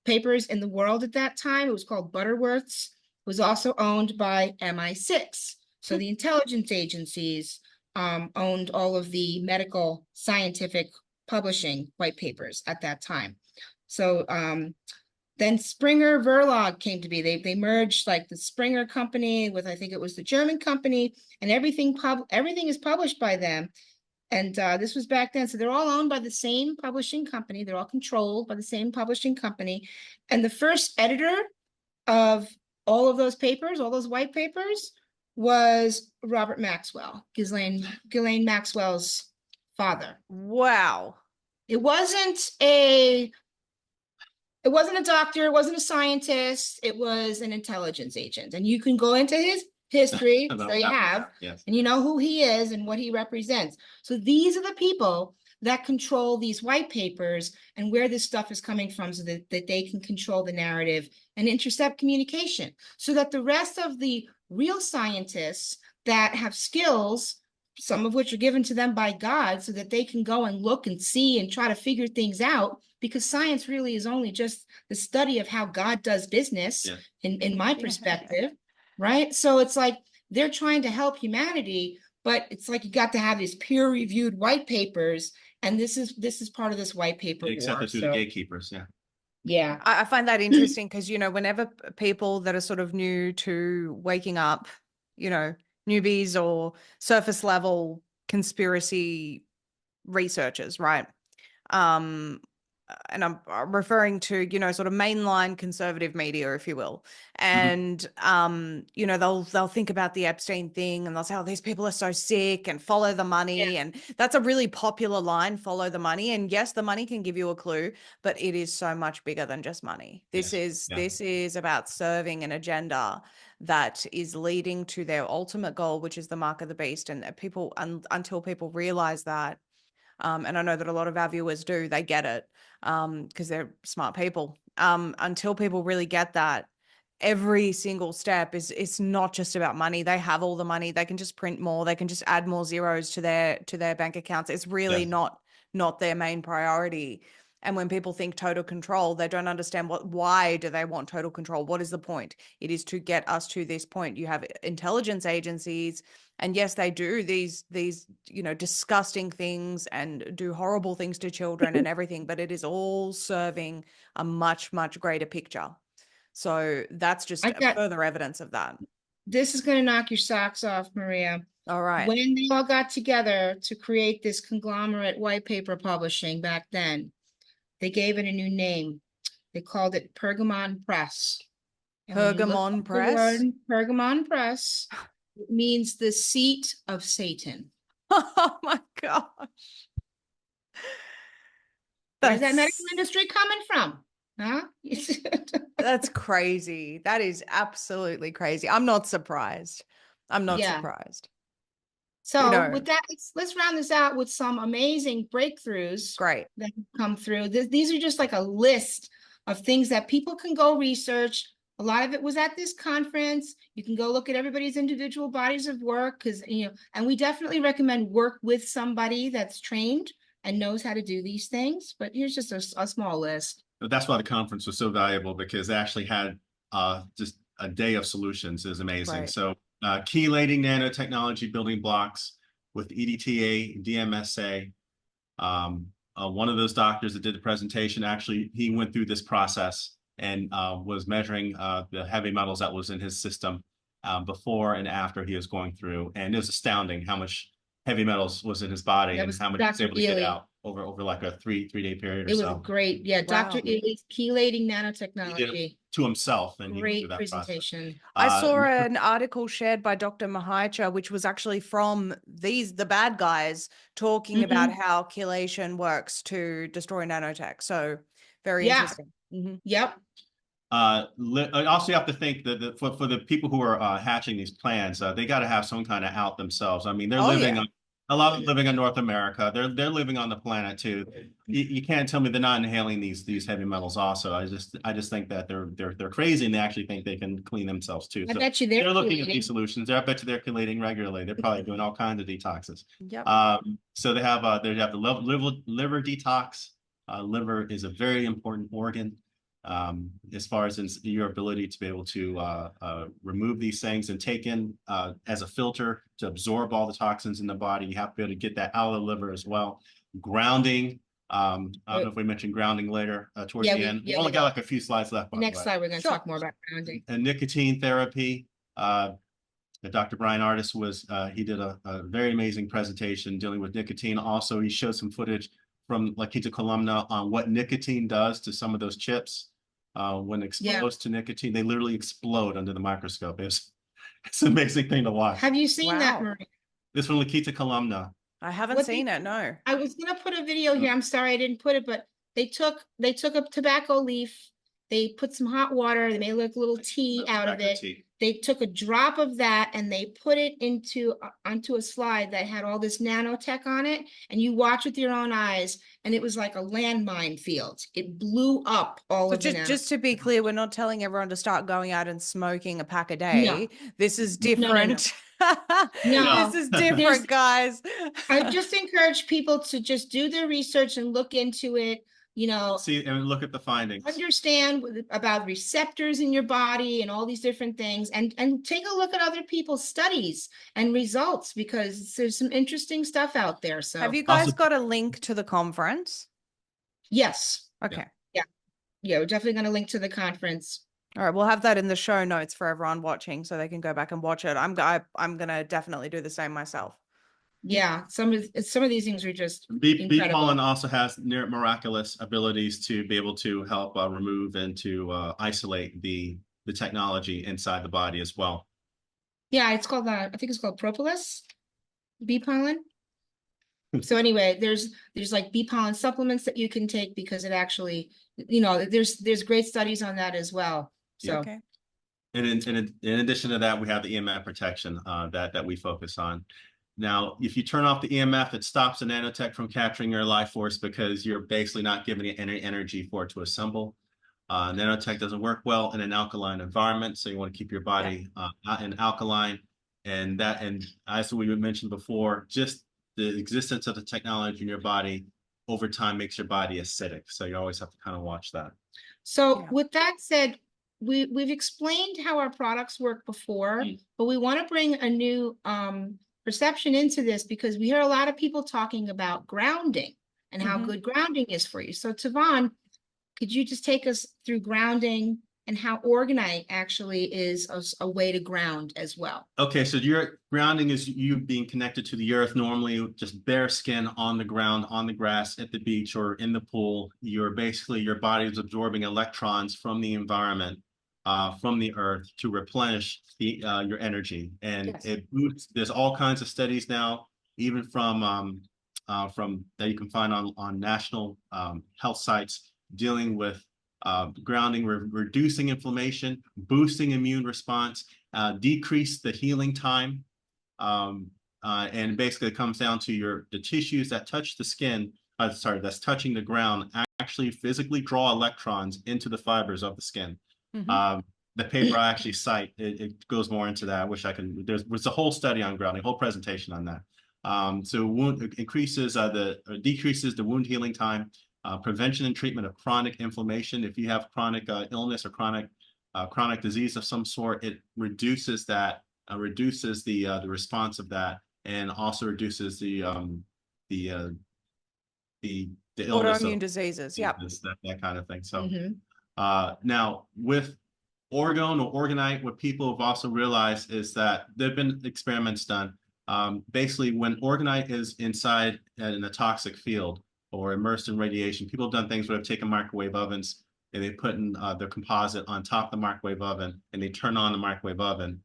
papers in the world at that time. It was called Butterworth's. It was also owned by MI6. So the intelligence agencies owned all of the medical scientific publishing white papers at that time. So then Springer Verlag came to be. They merged like the Springer company with, I think it was the German company, and everything is published by them. And this was back then. So they're all owned by the same publishing company. They're all controlled by the same publishing company. And the first editor of all of those papers, all those white papers, was Robert Maxwell, Ghislaine Maxwell's father. Wow. It wasn't a doctor, it wasn't a scientist, it was an intelligence agent. And you can go into his history, so you have, yes. and you know who he is and what he represents. So these are the people that control these white papers and where this stuff is coming from so that they can control the narrative and intercept communication so that the rest of the real scientists that have skills, some of which are given to them by God, so that they can go and look and see and try to figure things out, because science really is only just the study of how God does business, in my perspective, right? So it's like they're trying to help humanity, but it's like you got to have these peer-reviewed white papers, and this is part of this white paper war. Accepted through the gatekeepers, Yeah. I find that interesting because, you know, whenever people that are sort of new to waking up, you know, newbies or surface level conspiracy researchers, right? And I'm referring to, you know, sort of mainline conservative media, if you will. And, you know, they'll think about the Epstein thing and they'll say, oh, these people are so sick and follow the money. Yeah. And that's a really popular line, follow the money. And yes, the money can give you a clue, but it is so much bigger than just money. This is about serving an agenda that is leading to their ultimate goal, which is the mark of the beast. And people, until people realize that, and I know that a lot of our viewers do, they get it because they're smart people. Until people really get that, every single step is not just about money. They have all the money. They can just print more. They can just add more zeros to their bank accounts. It's really not their main priority. And when people think total control, they don't understand why do they want total control? What is the point? It is to get us to this point. You have intelligence agencies, and yes, they do these, you know, disgusting things and do horrible things to children and everything, but it is all serving a much, much greater picture. So that's just further evidence of that. This is going to knock your socks off, Maria. All right. When they all got together to create this conglomerate white paper publishing back then, they gave it a new name. They called it Pergamon Press. Pergamon Press? Pergamon Press, it means the seat of Satan. Oh my gosh. Where's that medical industry coming from? Huh? That's crazy. That is absolutely crazy. I'm not surprised. I'm not surprised. So you know, with that, let's round this out with some amazing breakthroughs great that come through. These are just like a list of things that people can go research, A lot of it was at this conference. You can go look at everybody's individual bodies of work because, and we definitely recommend work with somebody that's trained and knows how to do these things. But here's just a small list. But that's why the conference was so valuable, because they actually had just a day of solutions. Is amazing. Right. So chelating nanotechnology building blocks with EDTA, DMSA. One of those doctors that did the presentation, actually, he went through this process and was measuring the heavy metals that was in his system before and after he was going through. And it was astounding how much heavy metals was in his body and how much he was able to get out over like a three-day period or so. It was great. Yeah, Dr. Wow. Ely's chelating He did nanotechnology. it to himself, and he went through Great that presentation. I process. saw an article shared by Dr. Mahaicha, which was actually from the bad guys talking about how chelation works to destroy nanotech. So very Yeah. interesting. Mhm. Yep. Also, you have to think that for the people who are hatching these plans, they got to have some kind of out themselves. I mean, they're Oh, living yeah. on a lot of them living in North America. They're living on the planet too. You can't tell me they're not inhaling these heavy metals. Also, I just think that they're crazy, and they actually think they can clean themselves too. I So bet you they're looking at chelating. these solutions. I bet you they're chelating regularly. They're probably doing all kinds of detoxes. Yep. So they have the liver detox. Liver is a very important organ. As far as your ability to be able to remove these things and take in as a filter to absorb all the toxins in the body. You have to be able to get that out of the liver as well. Grounding. I don't know if we mentioned grounding later towards the end. We only got like a few slides left. The next slide, we're going to Sure. talk more about grounding. And nicotine therapy. Dr. Brian Artis he did a very amazing presentation dealing with nicotine. Also, he showed some footage from La Quinta Columna on what nicotine does to some of those chips. When exposed to nicotine, they literally explode under the microscope. It's an amazing thing to watch. Have you seen that, Wow. Maria? This from La Quinta Columna. I haven't What seen they- it, no. I was going to put a video here. I'm sorry I didn't put it, but they took a tobacco leaf. They put some hot water. They made like a little tea out of it. Tea. They took a drop of that and they put it onto a slide that had all this nanotech on it. And you watch with your own eyes, and it was like a landmine field. It blew up all So of the nanotech. just to be clear, we're not telling everyone to start going out and smoking a pack a day. This is different. No. This is different, guys. I just encourage people to just do their research and look into it. See and look at the findings. Understand about receptors in your body and all these different things, and take a look at other people's studies and results, because there's some interesting stuff out there. So Have you guys Also- got a link to the conference? yes, Okay. yeah, we're definitely going to link to the conference. All right, we'll have that in the show notes for everyone watching, so they can go back and watch it. I'm gonna definitely do the same myself. Yeah, some of these things are just Bee incredible. pollen also has near miraculous abilities to be able to help remove and to isolate the technology inside the body as well. Yeah, it's called I think it's called propolis, bee pollen. So anyway, there's like bee pollen supplements that you can take, because it actually, there's great studies on that as well. So Okay. And in addition to that, we have the EMF protection that we focus on. Now, if you turn off the EMF, it stops the nanotech from capturing your life force, because you're basically not giving it any energy for it to assemble. Nanotech doesn't work well in an alkaline environment, so you want to keep your body not in alkaline. And as we mentioned before, just the existence of the technology in your body over time makes your body acidic. So you always have to kind of watch that. So Yeah. with that said, we've explained how our products work before, but we want to bring a new perception into this, because we hear a lot of people talking about grounding and how good grounding is for you. So Tavon, could you just take us through grounding and how orgonite actually is a way to ground as well? Okay, so your grounding is you being connected to the earth, normally just bare skin on the ground, on the grass, at the beach, or in the pool. Your body is absorbing electrons from the environment, from the earth, to replenish your energy. And it boosts. There's all kinds of studies now, even from that you can find on national health sites, dealing with grounding, reducing inflammation, boosting immune response, decrease the healing time. And basically it comes down to the tissues that touch the skin, that's touching the ground, actually physically draw electrons into the fibers of the skin. the paper I actually cite, it goes more into that. I wish I could. There's a whole study on grounding, whole presentation on that. So wound increases decreases the wound healing time, prevention and treatment of chronic inflammation. If you have chronic illness or chronic disease of some sort, it reduces that, reduces the response of that, and also reduces the uh, the illness Autoimmune of diseases. Yep. that kind of thing. So Mhm. now with orgone or orgonite, what people have also realized is that there have been experiments done. Basically, when orgonite is inside in a toxic field or immersed in radiation, people have done things where they've taken microwave ovens and they put in the composite on top of the microwave oven and they turn on the microwave oven.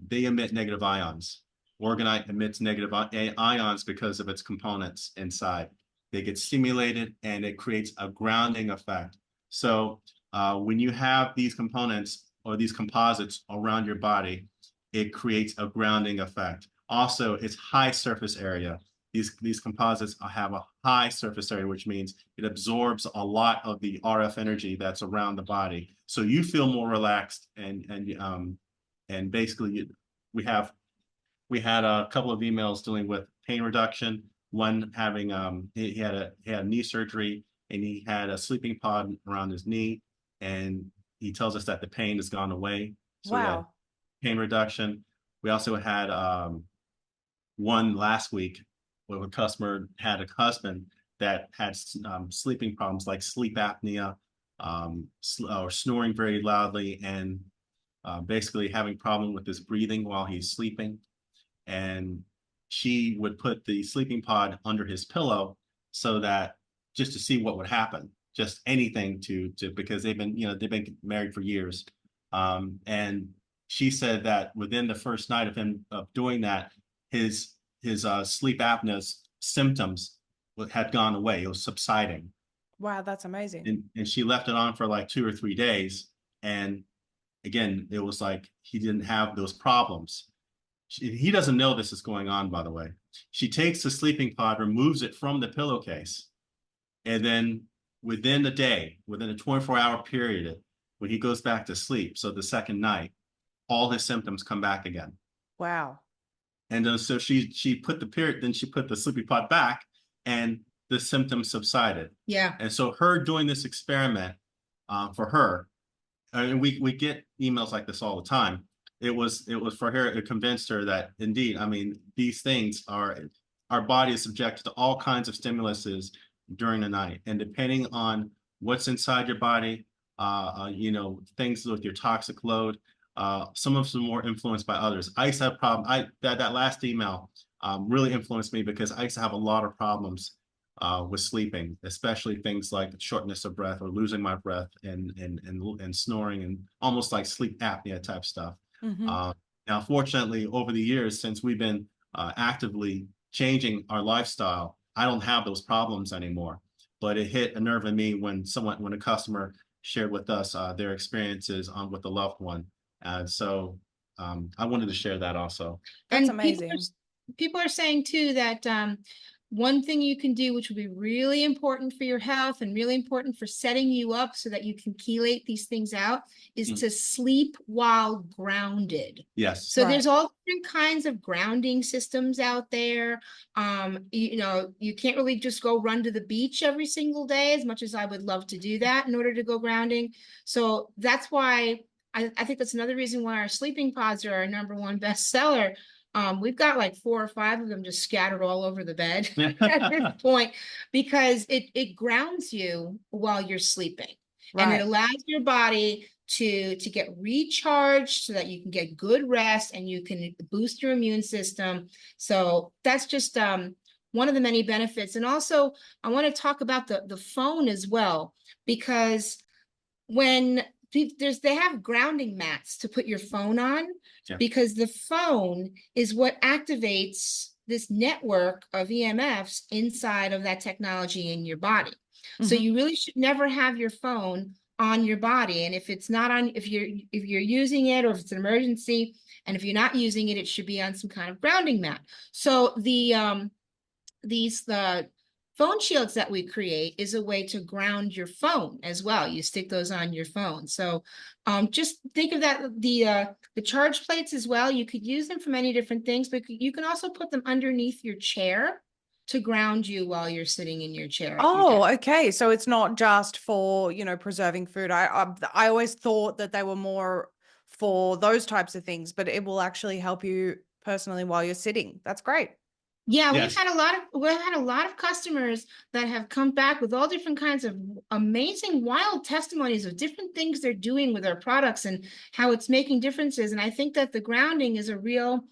They emit negative ions. Orgonite emits negative ions because of its components inside. They get stimulated and it creates a grounding effect. So when you have these components or these composites around your body, it creates a grounding effect. Also, it's high surface area. These composites have a high surface area, which means it absorbs a lot of the RF energy that's around the body. So you feel more relaxed and basically we had a couple of emails dealing with pain reduction. One having he had knee surgery and he had a sleeping pod around his knee, and he tells us that the pain has gone away. So we had Wow. pain reduction. We also had one last week where a customer had a husband that had sleeping problems like sleep apnea, or snoring very loudly, and basically having problem with his breathing while he's sleeping. And she would put the sleeping pod under his pillow so that just to see what would happen, just anything to because they've been married for years. And she said that within the first night of him doing that, his sleep apnea symptoms had gone away. It was subsiding. Wow, that's amazing. And she left it on for like 2 or 3 days. And again, it was like he didn't have those problems. He doesn't know this is going on, by the way. She takes the sleeping pod, removes it from the pillowcase, and then within a day, within a 24-hour period, when he goes back to sleep, so the second night, all his symptoms come back again. Wow. And then so she put then she put the sleeping pod back, and the symptoms subsided. Yeah. And so her doing this experiment for her, and we get emails like this all the time. It was for her, it convinced her that indeed, I mean, these things our body is subjected to all kinds of stimuluses during the night. And depending on what's inside your body, things with your toxic load, some of them more influenced by others. I used to have problem. That last email really influenced me because I used to have a lot of problems with sleeping, especially things like shortness of breath or losing my breath and snoring and almost like sleep apnea type stuff. Mm-hmm. Now, fortunately, over the years, since we've been actively changing our lifestyle, I don't have those problems anymore. But it hit a nerve in me when a customer shared with us their experiences with a loved one. So I wanted to share that also. That's And amazing. people are saying too that one thing you can do, which will be really important for your health and really important for setting you up so that you can chelate these things out, is to sleep while grounded. Yes. So Right. there's all different kinds of grounding systems out there. You can't really just go run to the beach every single day, as much as I would love to do that in order to go grounding. So that's why I think that's another reason why our sleeping pods are our #1 bestseller. We've got like 4 or 5 of them just scattered all over the bed at this point, because it grounds you while you're sleeping. And it Right. allows your body to get recharged so that you can get good rest and you can boost your immune system. So that's just one of the many benefits. And also, I want to talk about the phone as well, because when they have grounding mats to put your phone on, Yeah. because the phone is what activates this network of EMFs inside of that technology in your body. So Mhm. you really should never have your phone on your body. And if it's not on, if you're using it, or if it's an emergency, and if you're not using it, it should be on some kind of grounding mat. So the phone shields that we create is a way to ground your phone as well. You stick those on your phone. So just think of that, the charge plates as well. You could use them for many different things, but you can also put them underneath your chair to ground you while you're sitting in your chair at your Oh, desk. okay. So it's not just for, preserving food. I always thought that they were more for those types of things, but it will actually help you personally while you're sitting. That's great. Yeah, Yes. we've had a lot of customers that have come back with all different kinds of amazing, wild testimonies of different things they're doing with our products and how it's making differences. And I think that the grounding is a real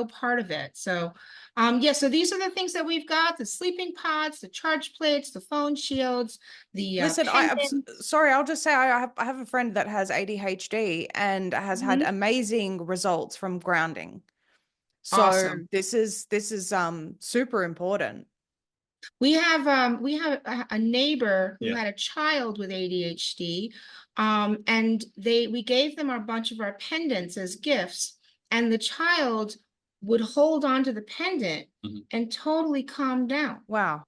part of it. So, yeah, so these are the things that we've got: the sleeping pods, the charge plates, the phone shields, the Listen, pendants. sorry, I'll just say I have a friend that has ADHD and has had Mhm. amazing results from grounding. So Awesome. this is super important. We have a neighbor who Yeah. had a child with ADHD, and we gave them a bunch of our pendants as gifts, and the child would hold on to the pendant Mhm. and totally calm down. Wow.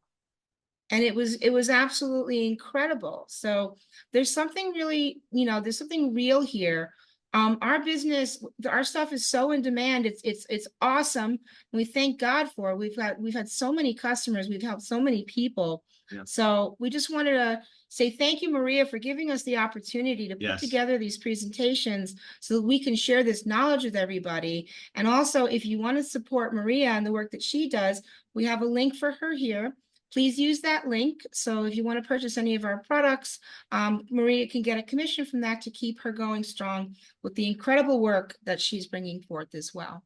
And it was absolutely incredible. So there's something really, there's something real here. Our business, our stuff is so in demand. It's awesome. We thank God for it. We've had so many customers. We've helped so many people. Yeah. So we just wanted to say thank you, Maria, for giving us the opportunity to put Yes. together these presentations so that we can share this knowledge with everybody. And also, if you want to support Maria and the work that she does, we have a link for her here. Please use that link. So if you want to purchase any of our products, Maria can get a commission from that to keep her going strong with the incredible work that she's bringing forth as well.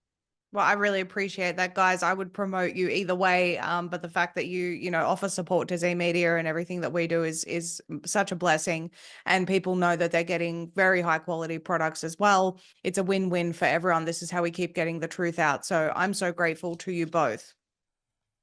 Well, I really appreciate that, guys. I would promote you either way, but the fact that you offer support to Z Media and everything that we do is such a blessing, and people know that they're getting very high quality products as well. It's a win-win for everyone. This is how we keep getting the truth out. So I'm so grateful to you both.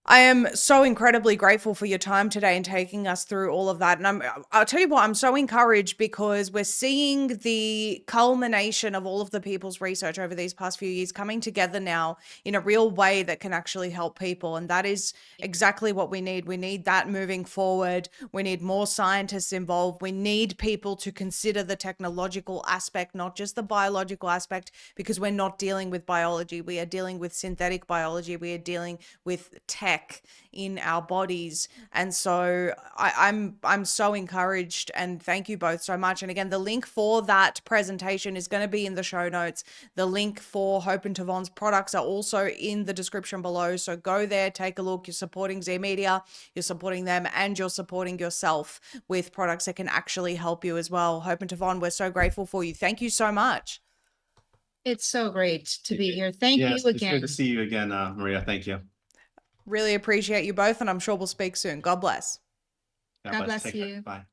I am so incredibly grateful for your time today and taking us through all of that. And I'll tell you what, I'm so encouraged because we're seeing the culmination of all of the people's research over these past few years coming together now in a real way that can actually help people. And that is exactly what we need. We need that moving forward. We need more scientists involved. We need people to consider the technological aspect, not just the biological aspect, because we're not dealing with biology. We are dealing with synthetic biology. We are dealing with tech in our bodies. And so I'm so encouraged, and thank you both so much. And again, the link for that presentation is going to be in the show notes. The link for Hope and Tavon's products are also in the description below. So go there, take a look. You're supporting Z Media, you're supporting them, and you're supporting yourself with products that can actually help you as well. Hope and Tavon, we're so grateful for you. Thank you so much. It's so great to be here. Thank Yes, you it's good again. to see you again, Maria. Thank you. Really appreciate you both, and I'm sure we'll speak soon. God bless. God bless Take care. you. Bye.